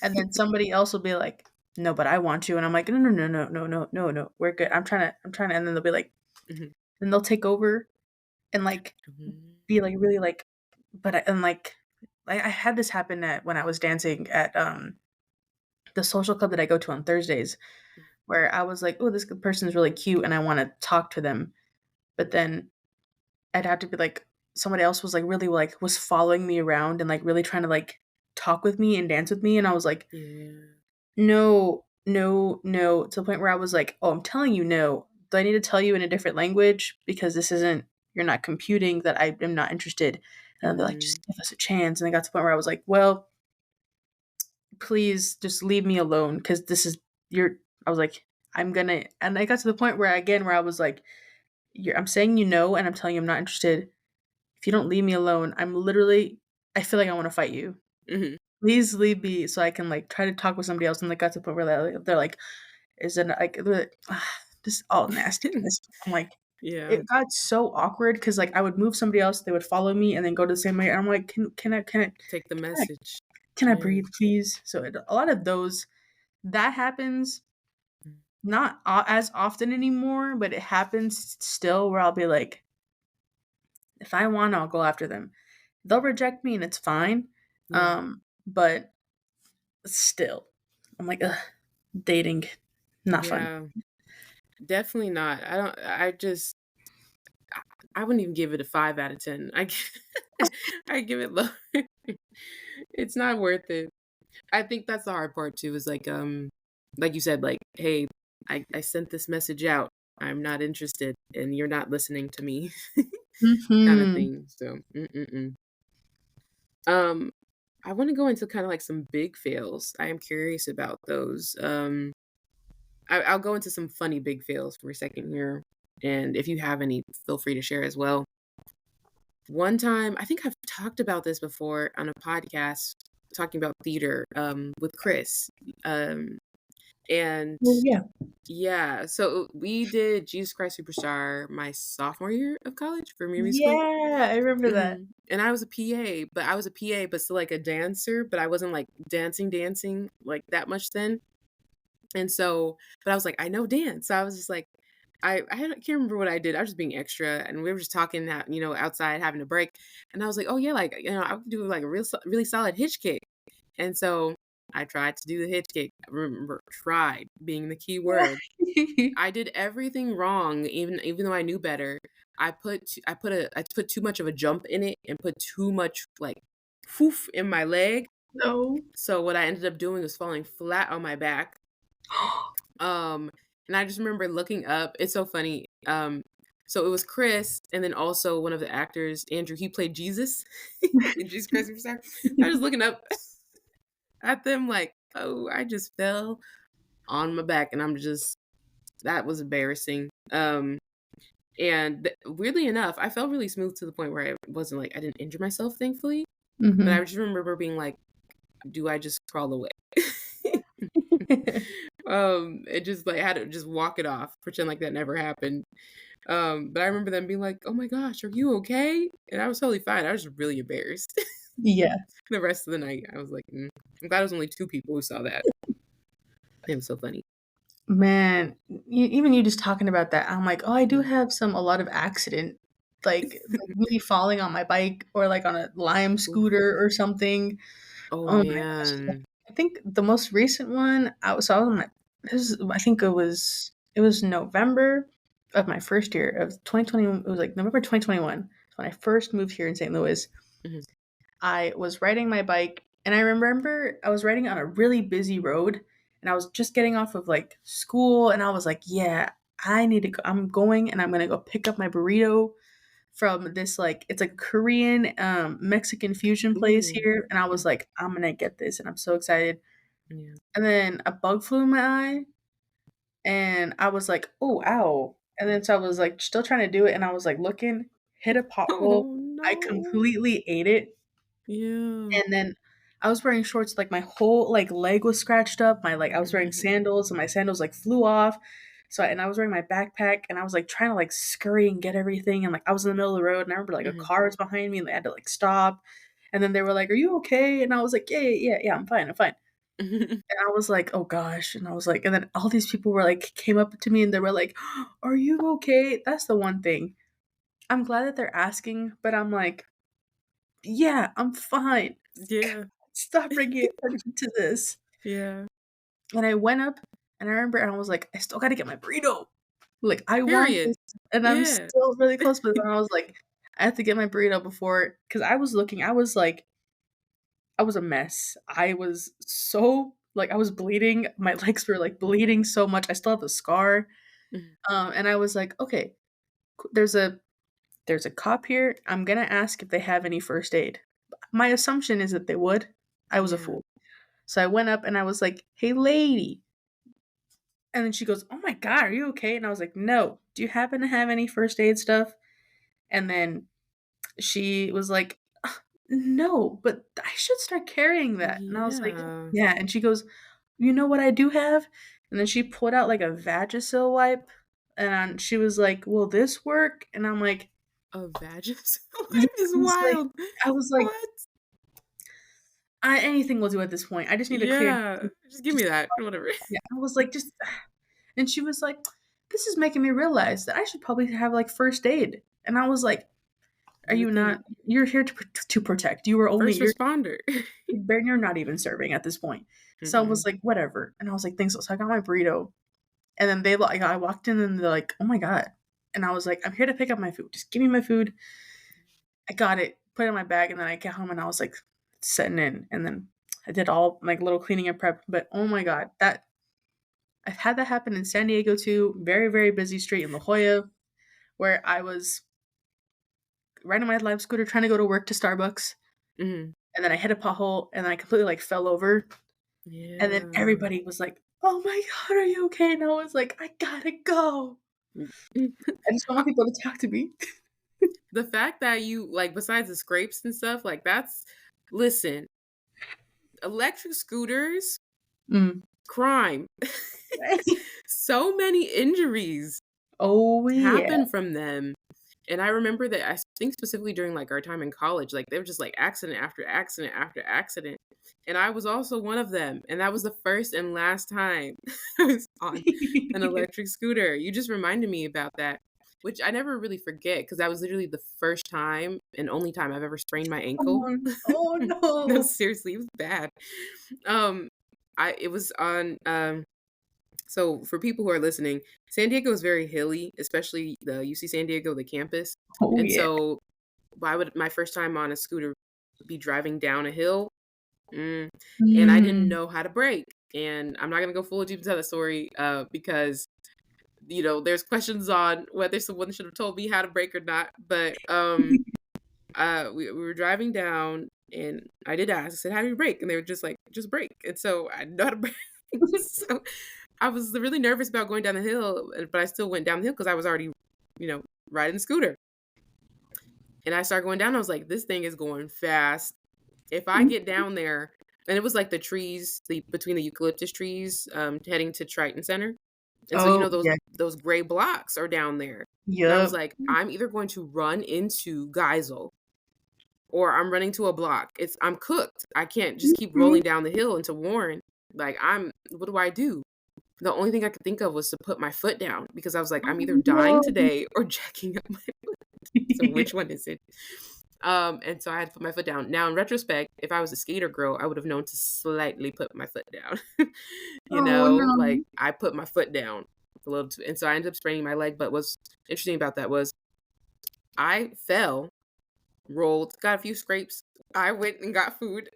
B: and then somebody else will be like, "No, but I want you," and I'm like, "No, no, no, no, no, no, no, no, we're good. I'm trying to," and then they'll be like
A: Mhm.
B: then they'll take over and, like,
A: Mhm.
B: be, like, really, like but I and, like I had this happen at when I was dancing at, the social club that I go to on Thursdays, where I was like, "Oh, this person is really cute, and I wanna talk to them," but then I'd have to be like somebody else was, like, really, like was following me around and, like, really trying to, like, talk with me and dance with me, and I was like,
A: Yeah.
B: "No, no, no," to the point where I was like, "Oh, I'm telling you no. Do I need to tell you in a different language? Because this isn't you're not computing that I am not interested." And they're like,
A: Mhm.
B: "Just give us a chance." And I got to the point where I was like, "Well, please just leave me alone because this is you're" I was like, "I'm gonna" and I got to the point where again, where I was like, I'm saying you no, and I'm telling you I'm not interested. If you don't leave me alone, I feel like I wanna fight you.
A: Mhm.
B: Please leave me so I can, like, try to talk with somebody else, and, like, got to the point where they're like, "Is it like" they're like, just all nastiness. I'm like
A: Yeah.
B: it got so awkward because like, I would move somebody else, they would follow me and then go to the same way, and I'm like,
A: Take the
B: I
A: message.
B: can I
A: Yeah.
B: breathe, please?" So, a lot of those that happens
A: Mm.
B: not as often anymore, but it happens still where I'll be like, "If I want, I'll go after them." They'll reject me and it's fine,
A: Yeah.
B: but still, I'm like, "Ugh, dating, not fun."
A: Yeah. Definitely not. I just I I wouldn't even give it a 5 out of 10. I give it low. It's not worth it. I think that's the hard part too, is like you said, like, "Hey, I sent this message out. I'm not interested, and you're not listening to me," kinda
B: Mhm.
A: thing, so, Um, I wanna go into kinda like some big fails. I am curious about those. I'll go into some funny big fails for a second here, and if you have any, feel free to share as well. One time, I think I've talked about this before on a podcast talking about theater, with Chris. Um, and
B: Well, yeah.
A: yeah, so we did Jesus Christ Superstar my sophomore year of college for me musical.
B: Yeah, I remember that.
A: And I was a PA, but I was a PA, but still like a dancer, but I wasn't like dancing like that much then. And so, but I was like, I know dance. So I was just like, can't remember what I did. I was just being extra, and we were just talking, outside having a break. And I was like, oh yeah, like I could do like a really solid hitch kick. And so I tried to do the hitch kick. Remember, tried being the key word. I did everything wrong, even though I knew better. I put too much of a jump in it and put too much like foof in my leg.
B: No.
A: So what I ended up doing was falling flat on my back. Um, and I just remember looking up. It's so funny. So it was Chris, and then also one of the actors, Andrew. He played Jesus in Jesus Christ Superstar. I was just looking up at them like, oh, I just fell on my back, and that was embarrassing. Weirdly enough, I felt really smooth to the point where I didn't injure myself, thankfully. But I
B: Mhm.
A: just remember being like, do I just crawl away? It just like I had to just walk it off, pretend like that never happened. But I remember them being like, "Oh my gosh, are you okay?" And I was totally fine. I was just really embarrassed.
B: Yeah.
A: The rest of the night, I was like, I'm glad it was only two people who saw that. It was so funny.
B: Man, even you just talking about that, I'm like, "Oh, I do have a lot of accident, like me falling on my bike or, like, on a Lime
A: Oof.
B: scooter or something."
A: Oh
B: Oh my gosh.
A: man.
B: I think the most recent one, I was on my I think it was November of my first year of 2020. It was, like, November 2021 when I first moved here in St. Louis.
A: Mhm,
B: I was riding my bike, and I remember I was riding on a really busy road, and I was just getting off of, like, school, and I was like, "Yeah, I need to go I'm going, and I'm gonna go pick up my burrito from this, like" it's a Korean, Mexican fusion place
A: ooh,
B: here, and I was
A: mhm,
B: like, "I'm gonna get this," and I'm so excited.
A: yeah.
B: And then a bug flew in my eye, and I was like, "Oh, ow." And then so I was, like, still trying to do it, and I was, like, looking, hit a pothole.
A: Oh
B: I
A: no.
B: completely ate it,
A: Yeah.
B: and then I was wearing shorts, like, my whole, like, leg was scratched up, I was wearing
A: Mhm,
B: sandals, and my sandals, like, flew off. And I was wearing my backpack, and I was, like, trying to, like, scurry and get everything, and, like, I was in the middle of the road, and I remember, like, a
A: mhm.
B: car was behind me, and they had to, like, stop, and then they were like, "Are you okay?" And I was like, Yeah, I'm fine, I'm fine." And I was like, "Oh gosh," and I was like and then all these people were like came up to me and they were like, "Are you okay?" That's the one thing. I'm glad that they're asking, but I'm like, "Yeah, I'm fine.
A: Yeah.
B: Stop bringing attention to this."
A: Yeah.
B: And I went up and I remember and I was like, "I still gotta get my burrito. Like, I want
A: Period.
B: this." And I'm
A: Yeah.
B: still really close, but then I was like, "I have to get my burrito before," because I was looking, I was like I was a mess. I was so like, I was bleeding. My legs were, like, bleeding so much. I still have a scar.
A: Mhm.
B: And I was like, "Okay, there's a cop here. I'm gonna ask if they have any first aid." My assumption is that they would. I was a
A: Yeah.
B: fool. So I went up and I was like, "Hey, lady." And then she goes, "Oh my god, are you okay?" And I was like, "No. Do you happen to have any first aid stuff?" And then she was like, "No, but I should start carrying that." And I was like,
A: Yeah.
B: "Yeah." And she goes, "You know what I do have?" And then she pulled out, like, a Vagisil wipe, and she was like, "Will this work?" And I'm like,
A: A Vagisil
B: "Yeah."
A: is wild.
B: I was like,
A: What?
B: Anything will do at this point. I just need to clear."
A: Yeah. Just give me
B: Just
A: that, whatever.
B: yeah, I was like, "Just" and she was like, "This is making me realize that I should probably have, like, first aid." And I was like, "Are
A: You
B: you
A: would think.
B: not you're here to protect. You were only
A: First responder.
B: you're not even serving at this point." So I was
A: Mm-mm.
B: like, "Whatever." And I was like, "Thanks." So I got my burrito, and then I walked in and they're like, "Oh my god." And I was like, "I'm here to pick up my food. Just give me my food." I got it, put it in my bag, and then I get home and I was like setting in, and then I did all like little cleaning and prep, but oh my god, that I've had that happen in San Diego too. Very, very busy street in La Jolla where I was riding my live scooter trying to go to work to Starbucks,
A: Mhm.
B: and then I hit a pothole and I completely like fell over. And then
A: Yeah.
B: everybody was like, "Oh my god, are you okay?" And I was like, "I gotta go. I just don't want
A: I
B: people to talk to me."
A: the fact that you like, besides the scrapes and stuff, like, that's listen, electric scooters,
B: Mm.
A: crime. So many injuries
B: Oh, yeah.
A: happen from them. And I remember that I think specifically during, like, our time in college, like, they were just, like, accident after accident after accident, and I was also one of them, and that was the first and last time I was on an electric scooter. You just reminded me about that, which I never really forget because that was literally the first time and only time I've ever sprained my ankle.
B: Oh,
A: No,
B: no.
A: seriously, it was bad. Um, it was on, so for people who are listening, San Diego is very hilly, especially the UC San Diego, the campus.
B: Oh,
A: And
B: yeah.
A: so why would my first time on a scooter be driving down a hill? Mm, and I didn't
B: Mm.
A: know how to brake. And I'm not gonna go full deep into that story because there's questions on whether someone should have told me how to brake or not. But we were driving down and I did ask, I said, how do you brake? And they were just like, just brake. And so I know how to brake. So I was really nervous about going down the hill, but I still went down the hill because I was already, you know, riding the scooter. And I started going down. I was like, this thing is going fast. If I get down there, and it was like the trees, between the eucalyptus trees, heading to Triton Center. And so,
B: Oh, yeah.
A: those gray blocks are down there. And I was
B: Yup.
A: like, I'm either going to run into Geisel or I'm running to a block. I'm cooked. I can't just keep
B: Mhm.
A: rolling down the hill into Warren. Like, what do I do? The only thing I could think of was to put my foot down because I was like, I'm either
B: Oh,
A: dying
B: no.
A: today or jacking up my foot. So which one is it? And so I had to put my foot down. Now, in retrospect, if I was a skater girl, I would have known to slightly put my foot down.
B: Oh,
A: Like
B: no.
A: I put my foot down a little too, and so I ended up spraining my leg. But what's interesting about that was I fell, rolled, got a few scrapes. I went and got food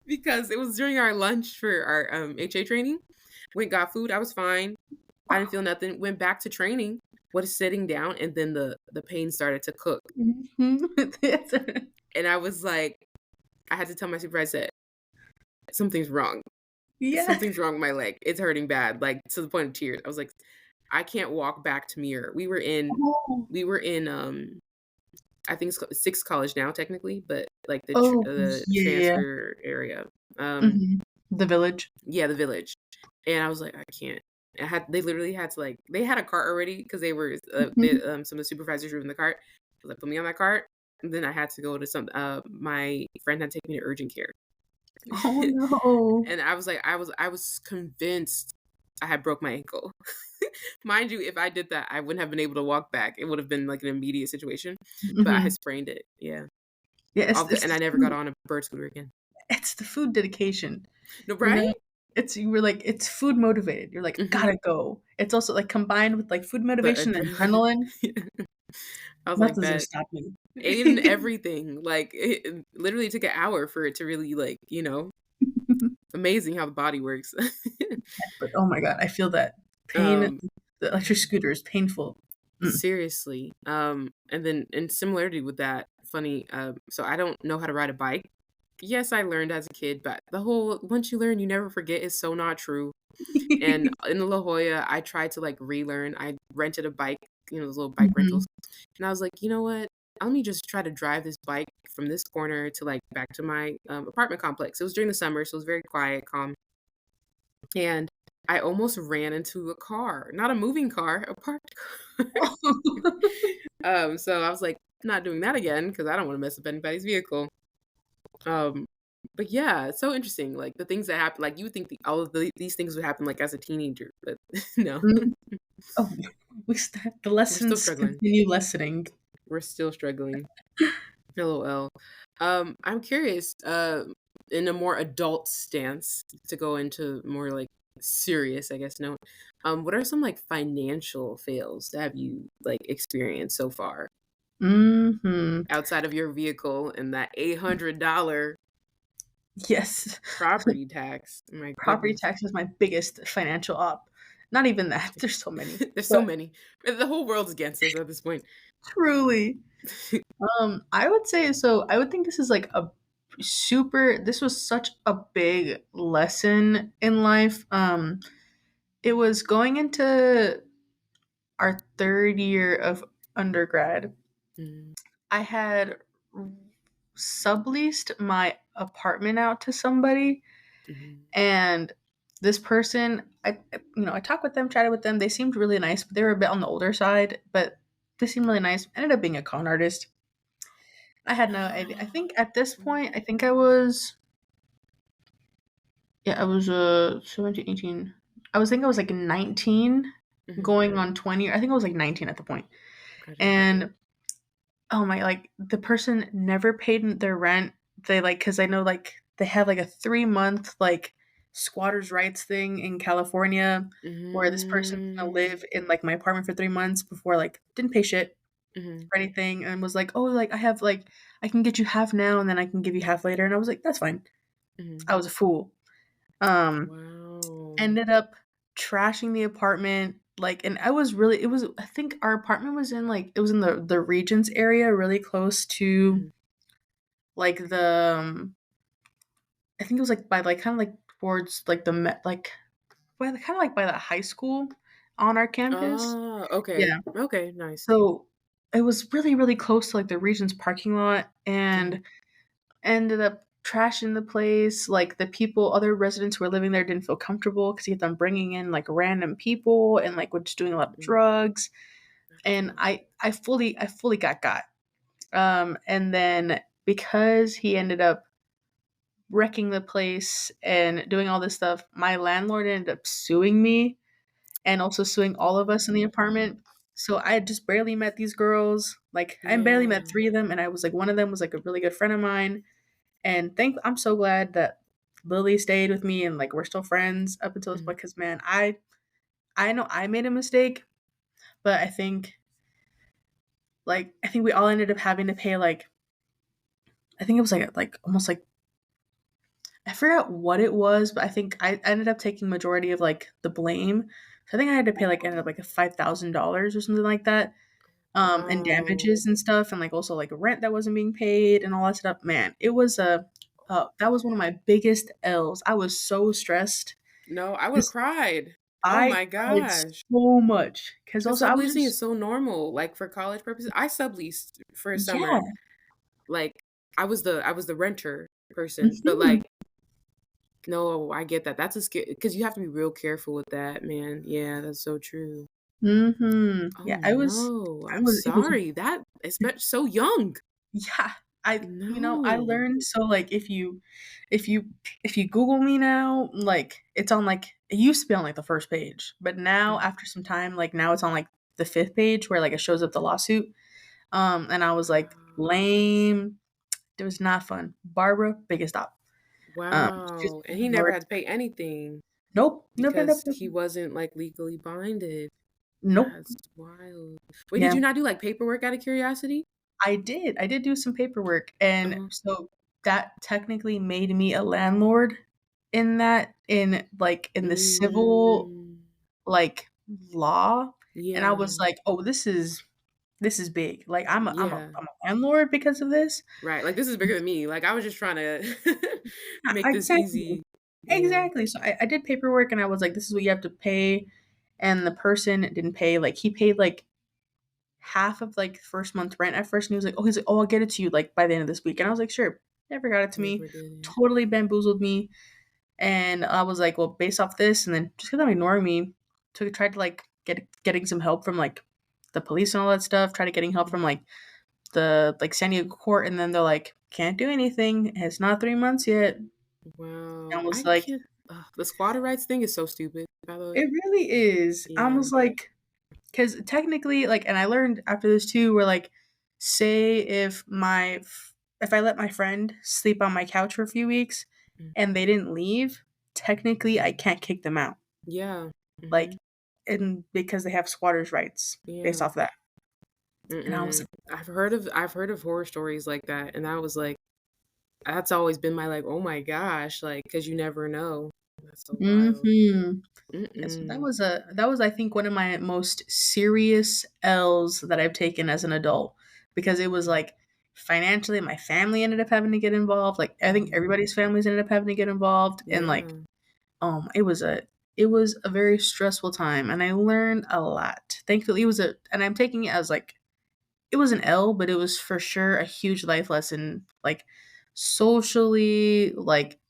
A: because it was during our lunch for our HA training. Went got food. I was fine. I didn't feel nothing. Went back to training. Was sitting down, and then the pain started to cook,
B: Mhm.
A: and I was like, I had to tell my supervisor that something's wrong.
B: Yeah.
A: Something's wrong with my leg. It's hurting bad, like to the point of tears. I was like, I can't walk back to Mirror.
B: Oh.
A: We were in I think it's sixth college now technically, but like
B: Oh,
A: the
B: yeah.
A: transfer area.
B: Mhm. The Village.
A: Yeah, the village. And I was like, I can't. They literally had to like they had a cart already because they were
B: Mhm.
A: some of the supervisors were in the cart. Like put me on that cart. And then I had to go to my friend had to take me to urgent care.
B: Oh, no.
A: And I was convinced I had broke my ankle. Mind you, if I did that, I wouldn't have been able to walk back. It would have been like an immediate situation, but I had
B: Mhm.
A: sprained it. Yeah.
B: Yeah, it's
A: And
B: the
A: I never got
B: food.
A: on a bird scooter again.
B: It's the food dedication,
A: No,
B: you
A: right?
B: know? You were like it's food motivated. You're like,
A: Hmm.
B: "Gotta go." It's also, like, combined with, like, food
A: The
B: motivation and
A: adrenaline.
B: adrenaline.
A: I was like,
B: Nothing's gonna
A: bet.
B: stop me.
A: Ate and everything. Like it literally took an hour for it to really like, amazing how the body works.
B: But, oh my god, I feel that. Pain
A: um,
B: the electric scooter is painful. Mm.
A: Seriously. And then in similarity with that, funny, so I don't know how to ride a bike. Yes, I learned as a kid, but the whole once you learn, you never forget is so not true. And in La Jolla, I tried to like relearn. I rented a bike, those little bike rentals.
B: Mhm.
A: And I was like, you know what? Let me just try to drive this bike from this corner to like back to my apartment complex. It was during the summer, so it was very quiet, calm. And I almost ran into a car, not a moving car, a parked car. So I was like, not doing that again because I don't want to mess up anybody's vehicle. Um, but yeah, it's so interesting. Like the things that happen, like you would think all of these things would happen like as a teenager, but no,
B: Mm. Oh, the
A: we're still
B: lessons
A: struggling.
B: continue lessening.
A: We're still struggling. LOL. I'm curious, in a more adult stance to go into more like serious, I guess, no. What are some like financial fails that have you like experienced so far
B: Mhm.
A: outside of your vehicle and that $800?
B: Yes.
A: Property tax. My
B: Property
A: goodness.
B: tax is my biggest financial op. Not even that, there's so many,
A: There's so
B: but
A: many. The whole world's against us at this point.
B: truly. I would say so I would think this is like a super this was such a big lesson in life. It was going into our 3rd year of undergrad.
A: Mhm,
B: I had subleased my apartment out to somebody,
A: mhm,
B: and this person, I talked with them, chatted with them. They seemed really nice, but they were a bit on the older side, but they seemed really nice. Ended up being a con artist. I had no idea. I think at this point, I think I was, yeah, I was 17, 18. I was like 19
A: mhm.
B: going on 20. I think I was like 19 at the point.
A: Gotcha.
B: And oh my, like the person never paid their rent. They like, cause I know like they have like a 3 month like squatters' rights thing in California where this person's gonna
A: Mhm,
B: live in like my apartment for 3 months before like didn't pay shit
A: mhm,
B: or anything and was like, oh, like I have like, I can get you half now and then I can give you half later. And I was like, that's fine.
A: mhm.
B: I was a fool. Um,
A: Wow.
B: Ended up trashing the apartment. Like, and I was really, it was, I think our apartment was in like, it was in the Regents area, really close to
A: Mhm.
B: like the I think it was like by like kind of like towards like the like by the kind of like by the high school on our campus.
A: Oh, okay.
B: Yeah.
A: Okay, nice.
B: So it was really really close to like the Regent's parking lot
A: Mhm,
B: and ended up trashing the place. Like the people, other residents who were living there didn't feel comfortable because he had them bringing in like random people and like were just doing a lot of
A: mhm.
B: drugs. And
A: Gotcha.
B: I fully got. And then because he ended up wrecking the place and doing all this stuff, my landlord ended up suing me and also suing all of us in the
A: Oh,
B: apartment. So I had just barely met these girls. Like I barely
A: yeah.
B: met three of them, and I was like one of them was like a really good friend of mine. And I'm so glad that Lily stayed with me and like we're still friends up until this
A: Mhm,
B: point. Because man, I know I made a mistake, but I think we all ended up having to pay like I think it was like almost like I forgot what it was, but I think I ended up taking majority of like the blame. So I think I had to pay like ended up like a $5,000 or something like that, and
A: wow.
B: damages and stuff, and like also like rent that wasn't being paid and all that stuff. Man, it was that was one of my biggest L's. I was so stressed.
A: No, I would've
B: This
A: cried. Oh
B: I
A: my
B: cried
A: gosh.
B: so much because
A: Because
B: also I was
A: subleasing is
B: just
A: so normal, like, for college purposes. I subleased for a
B: yeah.
A: summer. Like, I was the renter person, but,
B: Mhm.
A: like, no, I get that. That's a scare because you have to be real careful with that, man. Yeah, that's so true.
B: Mhm.
A: Oh,
B: Yeah,
A: no.
B: I
A: I'm
B: was it was
A: sorry. That especially so young.
B: yeah, I
A: No.
B: learned so, like, if you if you Google me now, like, it's on, like it used to be on, like, the 1st page, but now
A: Mm.
B: after some time, like, now it's on, like, the 5th page where, like, it shows up the lawsuit, and I was like,
A: Wow.
B: "Lame." It was not fun. Barbara, biggest op. She's
A: Wow. And he never
B: Lord
A: had to pay anything
B: nope, never end up
A: because he wasn't, like, legally binded.
B: nope.
A: That's wild. Wait, did
B: Yeah.
A: you not do, like, paperwork out of curiosity?
B: I did do some paperwork, and
A: Uh-huh.
B: so that technically made me a landlord in the civil,
A: Mm.
B: like, law, and I was
A: Yeah.
B: like, "Oh, this is big, like,
A: Yeah.
B: I'm a landlord because of this?"
A: Right, like, this is bigger than me, like, I was just trying to
B: Yeah,
A: make this
B: exactly.
A: easy. Yeah.
B: Exactly, so I did paperwork, and I was like, "This is what you have to pay," and the person didn't pay, like, he paid, like, half of, like, 1st month rent at first, and he's like, "Oh, I'll get it to you, like, by the end of this week," and I was like, "Sure." Never got it to me,
A: Never did it.
B: totally bamboozled me, and I was like, "Well, based off this," and then just 'cause I'm ignoring me, tried to, like, getting some help from, like, the police and all that stuff, tried to getting help
A: Mhm.
B: from, like, the, like, San Diego court, and then they're like, "Can't do anything, it's not 3 months yet."
A: Wow.
B: I was
A: I
B: like,
A: can't the squatter rights thing is so stupid, by the way.
B: "It really is." I
A: Yeah.
B: was like, because technically, like, and I learned after this too, where like, say if I let my friend sleep on my couch for a few weeks
A: Mm.
B: and they didn't leave, technically I can't kick them out.
A: Yeah.
B: Like,
A: Mhm.
B: and because they have squatters' rights based
A: Yeah.
B: off that. And I was
A: Mm-mm.
B: like,
A: I've heard of horror stories like that, and I was like, That's always been my, like, "Oh my gosh," like, because you never know. That's so wild.
B: Mhm. And so
A: Mm-mm.
B: that was, I think, one of my most serious L's that I've taken as an adult, because it was, like, financially, my family ended up having to get involved, like, I think
A: Mhm.
B: everybody's families ended up having to get involved, and, like,
A: Yeah.
B: it was a very stressful time, and I learned a lot. Thankfully, it was a and I'm taking it as, like, it was an L, but it was for sure a huge life lesson, like, socially, like,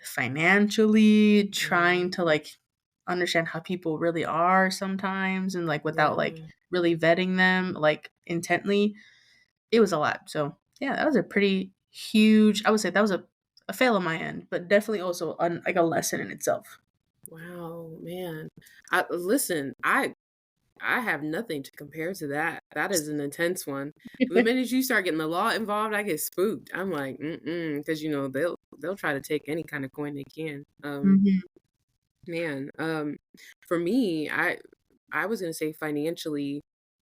B: financially, trying
A: Yeah.
B: to, like, understand how people really are sometimes and, like, without, like,
A: Yeah.
B: really vetting them, like, intently. It was a lot. So, yeah, that was a pretty huge, I would say that was a fail on my end, but definitely also like, a lesson in itself.
A: Wow, man. Listen, I have nothing to compare to that. That is an intense one. The minute you start getting the law involved, I get spooked. I'm like, mm-mm, because they'll try to take any kind of coin they can.
B: Mhm,
A: Man, for me, I was gonna say financially,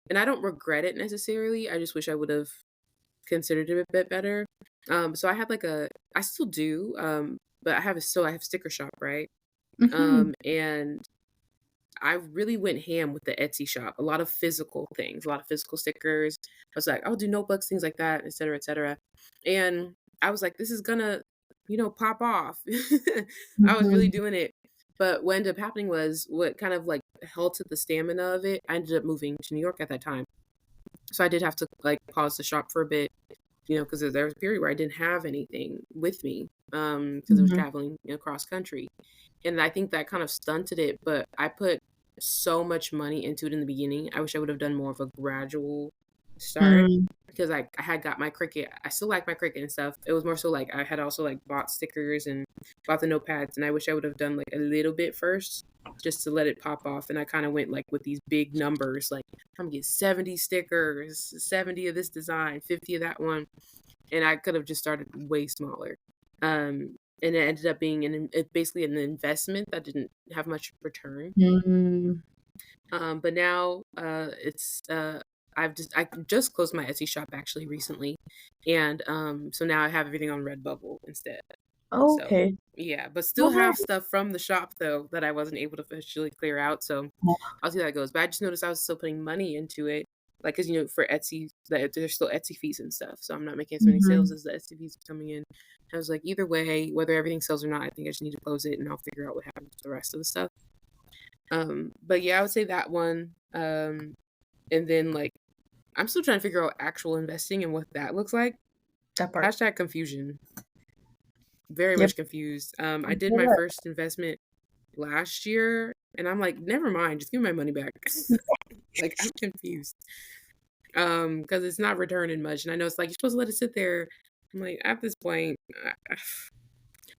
A: and I don't regret it necessarily. I just wish I would have considered it a bit better. So I had like I still do, but I have sticker shop, right?
B: mhm,
A: And I really went ham with the Etsy shop. A lot of physical things, a lot of physical stickers. I was like, I'll do notebooks, things like that, et cetera, et cetera. And I was like, this is gonna, pop off. I was really
B: mhm,
A: doing it. But what ended up happening was what kind of like halted the stamina of it. I ended up moving to New York at that time. So I did have to like pause the shop for a bit, because there was a period where I didn't have anything with me, because I was
B: mhm,
A: traveling, cross country. And I think that kind of stunted it, but I put so much money into it in the beginning. I wish I would have done more of a gradual start
B: mm,
A: because I had got my Cricut. I still like my Cricut and stuff. It was more so like I had also like bought stickers and bought the notepads, and I wish I would have done like a little bit first just to let it pop off. And I kind of went like with these big numbers, like I'm gonna get 70 stickers, 70 of this design, 50 of that one, and I could have just started way smaller. And it ended up being basically an investment that didn't have much return.
B: mm,
A: But now I just closed my Etsy shop actually recently, and so now I have everything on Redbubble instead. So
B: okay.
A: yeah, but still
B: What
A: have
B: happened?
A: stuff from the shop though that I wasn't able to officially clear out. So I'll see how that goes. But I just noticed I was still putting money into it, like because for Etsy, that there's still Etsy fees and stuff. So I'm not making as many sales
B: Mhm,
A: as the Etsy fees are coming in. I was like, either way, whether everything sells or not, I think I just need to close it and I'll figure out what happens with the rest of the stuff. But yeah, I would say that one. And then like I'm still trying to figure out actual investing and what that looks like.
B: that part.
A: Hashtag confusion. Very
B: Yep.
A: much confused. I did my
B: What?
A: first investment last year, and I'm like, never mind, just give me my money back. Like I'm confused. Because it's not returning much, and I know it's like you're supposed to let it sit there. I'm like, at this point,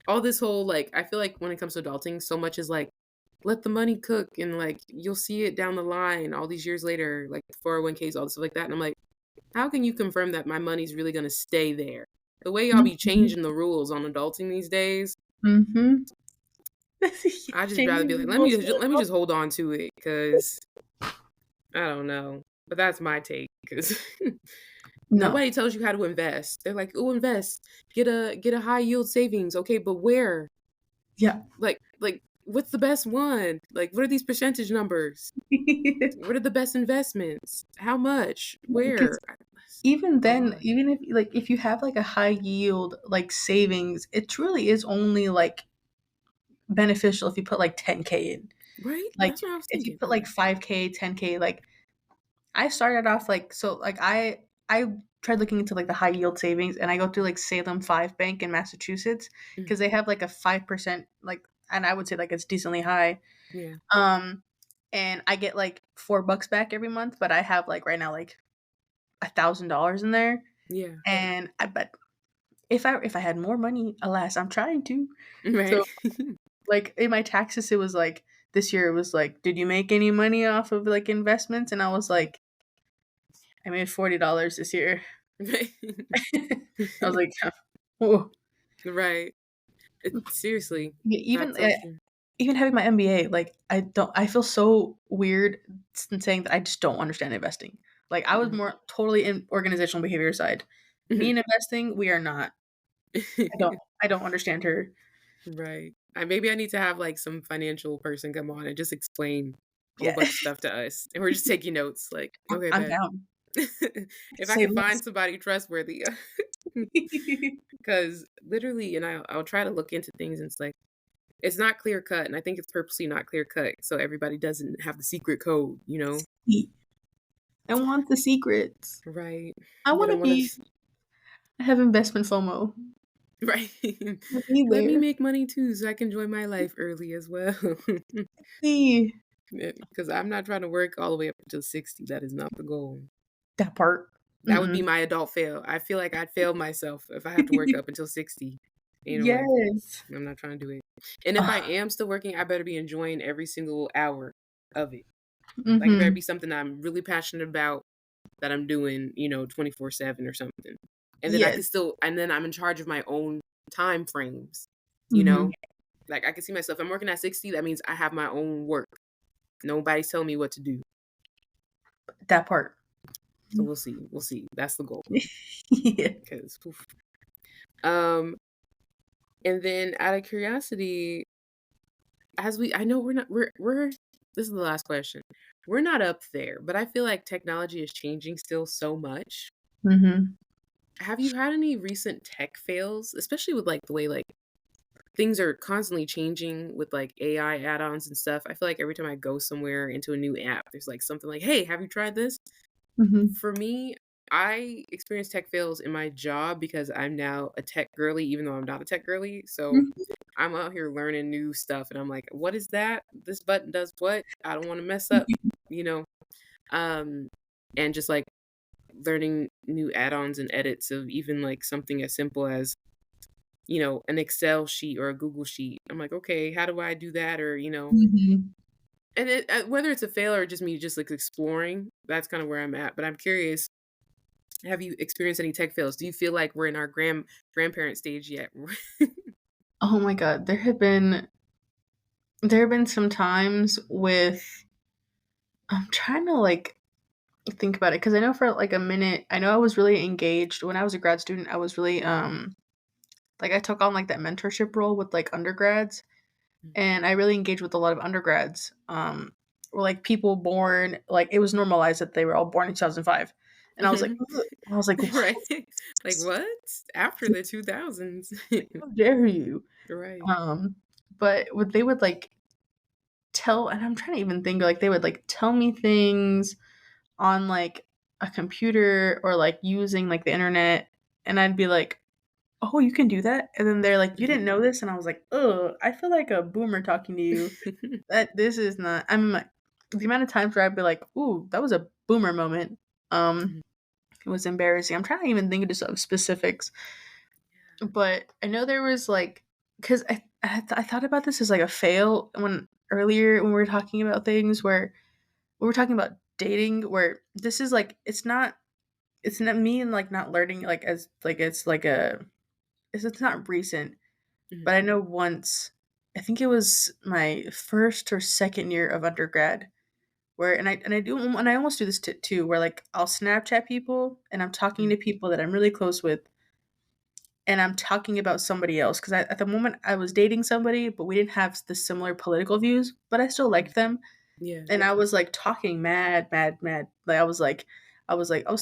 A: all this whole like, I feel like when it comes to adulting, so much is like, let the money cook, and like you'll see it down the line, all these years later, like 401ks, all this stuff like that. And I'm like, how can you confirm that my money's really gonna stay there? The way y'all be
B: Mhm,
A: changing the rules on adulting these days,
B: mhm.
A: I just rather be
B: Changing
A: like,
B: the rules for
A: let me
B: adults?
A: just hold on to it because I don't know. But that's my take because
B: No.
A: nobody tells you how to invest. They're like, "Oh, invest. Get a high yield savings." Okay, but where?
B: Yeah.
A: Like what's the best one? Like what are these percentage numbers? What are the best investments? How much?
B: Because
A: Where?
B: even then,
A: God,
B: even if, like, if you have, like, a high yield, like, savings, it truly is only, like, beneficial if you put, like, 10K in.
A: right?
B: Like,
A: That's what I was
B: if you
A: thinking.
B: put, like, 5K, 10K, like, I started off, like, so, like, I tried looking into, like, the high yield savings, and I go through, like, Salem 5 Bank in Massachusetts
A: Mm,
B: because they have, like, a 5%, like, and I would say, like, it's decently high.
A: yeah,
B: Um, and I get, like, $4 back every month, but I have, like, right now, like, $1,000 in there,
A: yeah,
B: and I bet if I had more money, alas, I'm trying to.
A: right.
B: So, like, in my taxes, it was, like, this year it was, like, "Did you make any money off of, like, investments?" And I was like, "I made $40 this year." I was like, "Oh."
A: Right. Seriously,
B: Yeah,
A: that's so true.
B: even having my MBA, like, I feel so weird saying that I just don't understand investing. Like, I was
A: Mm.
B: more totally in organizational behavior side. Me and investing, we are not. I don't understand her.
A: Right. Maybe I need to have, like, some financial person come on and just explain a whole
B: Yeah.
A: bunch of stuff to us, and we're just taking notes, like, "Okay,
B: I'm
A: bet."
B: down.
A: If I
B: Say
A: can
B: less.
A: find somebody trustworthy, because literally and I'll try to look into things, and it's like, it's not clear cut, and I think it's purposely not clear cut, so everybody doesn't have the secret code, you know?
B: I want the secrets.
A: Right.
B: I
A: They
B: wanna
A: don't want
B: be
A: us.
B: I have investment FOMO.
A: Right.
B: Let me
A: Let me
B: there.
A: make money too so I can enjoy my life early as well.
B: See
A: Because I'm not trying to work all the way up until 60. That is not the goal.
B: that part.
A: That would be
B: Mm-mm.
A: my adult fail. I feel like I'd fail myself if I have to work up until 60. Ain't no way.
B: Yes.
A: I'm not trying to do it. And if I
B: Ugh.
A: am still working, I better be enjoying every single hour of it. Like it better be
B: Mhm.
A: something that I'm really passionate about that I'm doing, 24/7 or something. And then I
B: Yes.
A: can still and then I'm in charge of my own time frames, you
B: Mhm.
A: know? Like I can see myself, I'm working at 60, that means I have my own work. Nobody's telling me what to do.
B: That part.
A: So we'll see. We'll see. That's the goal.
B: Yeah.
A: Cause um and then out of curiosity, I know we're this is the last question. We're not up there, but I feel like technology is changing still so much.
B: Mhm.
A: Have you had any recent tech fails, especially with like the way like things are constantly changing with like AI add-ons and stuff? I feel like every time I go somewhere into a new app, there's like something like, "Hey, have you tried this?"
B: Mhm.
A: For me, I experience tech fails in my job because I'm now a tech girly, even though I'm not a tech girly. So
B: Mhm.
A: I'm out here learning new stuff, and I'm like, "What is that? This button does what? I don't want to mess up," you know. Um, and just like learning new add-ons and edits of even like something as simple as an Excel sheet or a Google sheet. I'm like, okay, how do I do that? Or
B: Mhm.
A: and whether it's a fail or just me just like exploring, that's kind of where I'm at. But I'm curious. Have you experienced any tech fails? Do you feel like we're in our grandparent stage yet?
B: Oh my god, there have been some times with I'm trying to, like, think about it because I know for, like, a minute I know I was really engaged when I was a grad student, I was really, like, I took on, like, that mentorship role with, like, undergrads, and I really engaged with a lot of undergrads, or, like, people born like, it was normalized that they were all born in 2005, and I was like,
A: Mhm.
B: "Ugh." I was like, "What?
A: Right. Like what? After the 2000s.
B: How dare you?"
A: Right.
B: Um, but what they would, like, tell and I'm trying to even think, like, they would, like, tell me things on, like, a computer or, like, using, like, the internet, and I'd be like, "Oh, you can do that?" And then they're like, "You
A: Mhm.
B: didn't know this?" And I was like, "Ugh, I feel like a boomer talking to you. That this is not" I'm like the amount of times where I'd be like, "Ooh, that was a boomer moment." Um,
A: Mhm.
B: it was embarrassing. I'm trying to even think of just of specifics, but I know there was, like 'cause I thought about this as, like, a fail when earlier when we were talking about things where we were talking about dating where this is, like it's not me and, like, not learning, like, as like, it's not recent,
A: Mhm.
B: but I know once I think it was my 1st or 2nd year of undergrad where and I almost do this too, where, like, I'll Snapchat people, and I'm talking
A: Mhm.
B: to people that I'm really close with, and I'm talking about somebody else because at the moment, I was dating somebody, but we didn't have the similar political views, but I still
A: Mhm.
B: liked them,
A: Yeah.
B: and I was, like, talking mad, mad, mad. Like, I was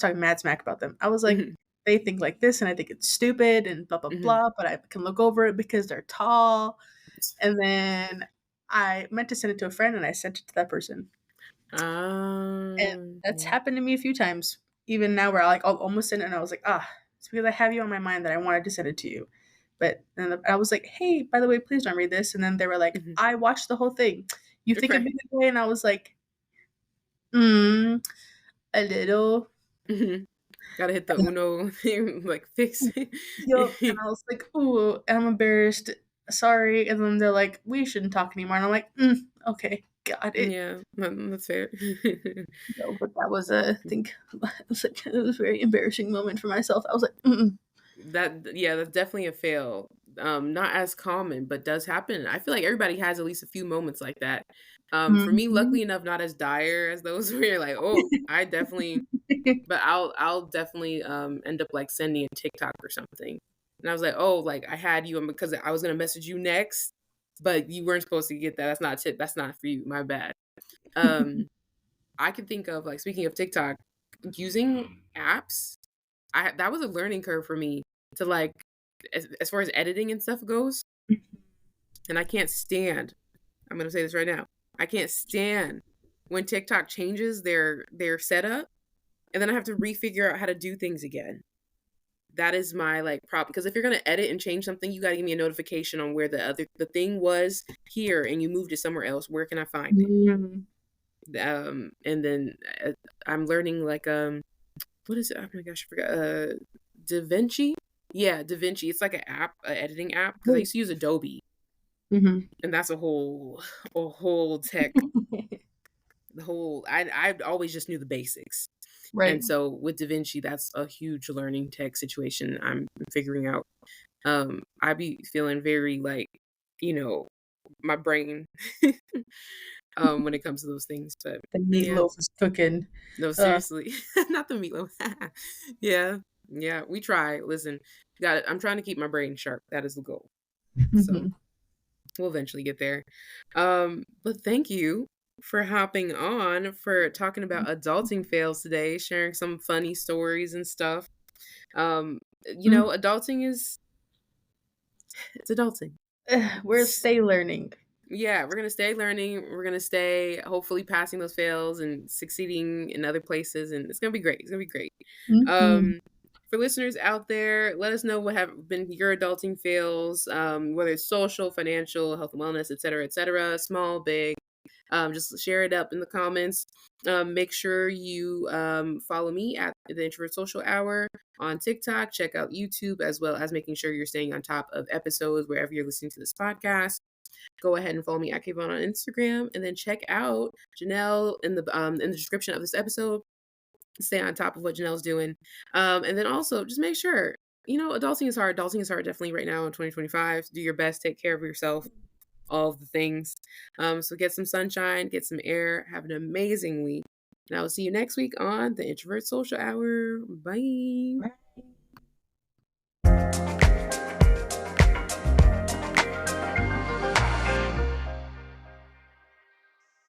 B: talking mad smack about them. I was like,
A: Mhm.
B: "They think like this, and I think it's stupid and blah, blah,
A: Mhm.
B: blah, but I can look over it because they're tall." And then I meant to send it to a friend, and I sent it to that person. And that's
A: Mhm.
B: happened to me a few times, even now where I'll almost send it, and I was like, "Ah, it's because I have you on my mind that I wanted to send it to you." But then I was like, "Hey, by the way, please don't read this." And then they were like,
A: Mhm.
B: "I watched the whole thing. You think of
A: Right.
B: me this way?" And I was like, "Mm, a little."
A: Mhm. Gotta hit the Uno thing, like, fix
B: Yup, and
A: it.
B: I was like, "Ooh, I'm embarrassed. Sorry." And then they're like, "We shouldn't talk anymore." And I'm like, okay, got it."
A: Yeah, that's fair.
B: No, but that was a I think it was like it was a very embarrassing moment for myself. I was like, "Mm-mm."
A: Yeah, that's definitely a fail. Not as common, but does happen. I feel like everybody has at least a few moments like that. For me,
B: Mhm.
A: luckily enough, not as dire as those where you're like, "Oh, I definitely," but I'll definitely, end up, like, sending a TikTok or something. And I was like, "Oh, like, I had you because I was gonna message you next, but you weren't supposed to get that. That's not a tip. That's not for you. My bad." Um, I can think of, like, speaking of TikTok, using apps, I that was a learning curve for me to, like, as far as editing and stuff goes, and I can't stand I'm gonna say this right now. I can't stand when TikTok changes their setup, and then I have to refigure out how to do things again. That is my, like, problem. Because if you're gonna edit and change something, you gotta give me a notification on where the thing was here and you moved it somewhere else. Where can I find it?
B: Mm.
A: And then, I'm learning, like, what is it? Oh my gosh, I forgot, DaVinci? Yeah, DaVinci. It's like an app, a editing app. Because I
B: Oh.
A: used to use Adobe,
B: Mhm.
A: and that's a whole tech the whole I always just knew the basics.
B: Right.
A: And so with DaVinci, that's a huge learning tech situation I'm figuring out. I be feeling very like, you know, my brain when it comes to those things. But
B: The
A: yeah,
B: meatloaf is cooking.
A: no,
B: Uh,
A: seriously. Not the meatloaf. Yeah. Yeah. We try. Listen, got it. I'm trying to keep my brain sharp. That is the goal. So
B: mhm.
A: we'll eventually get there. But thank you for hopping on for talking about adulting fails today, sharing some funny stories and stuff.
B: Mm.
A: Adulting is it's adulting.
B: We're
A: It's
B: stay learning.
A: yeah, we're gonna stay learning. We're gonna stay hopefully passing those fails and succeeding in other places, and it's gonna be great. It's gonna be great.
B: Mhm.
A: Um, for listeners out there, let us know what have been your adulting fails, whether it's social, financial, health and wellness, et cetera, small, big. Just share it up in the comments. Make sure you follow me at the Introvert Social Hour on TikTok. Check out YouTube, as well as making sure you're staying on top of episodes wherever you're listening to this podcast. Go ahead and follow me at Kayvon on Instagram, and then check out Janelle in the description of this episode. Stay on top of what Janelle's doing, and then also just make sure adulting is hard. Adulting is hard, definitely right now in 2025. Do your best, take care of yourself, all of the things. So get some sunshine, get some air, have an amazing week. And I will see you next week on the Introvert Social Hour. Bye.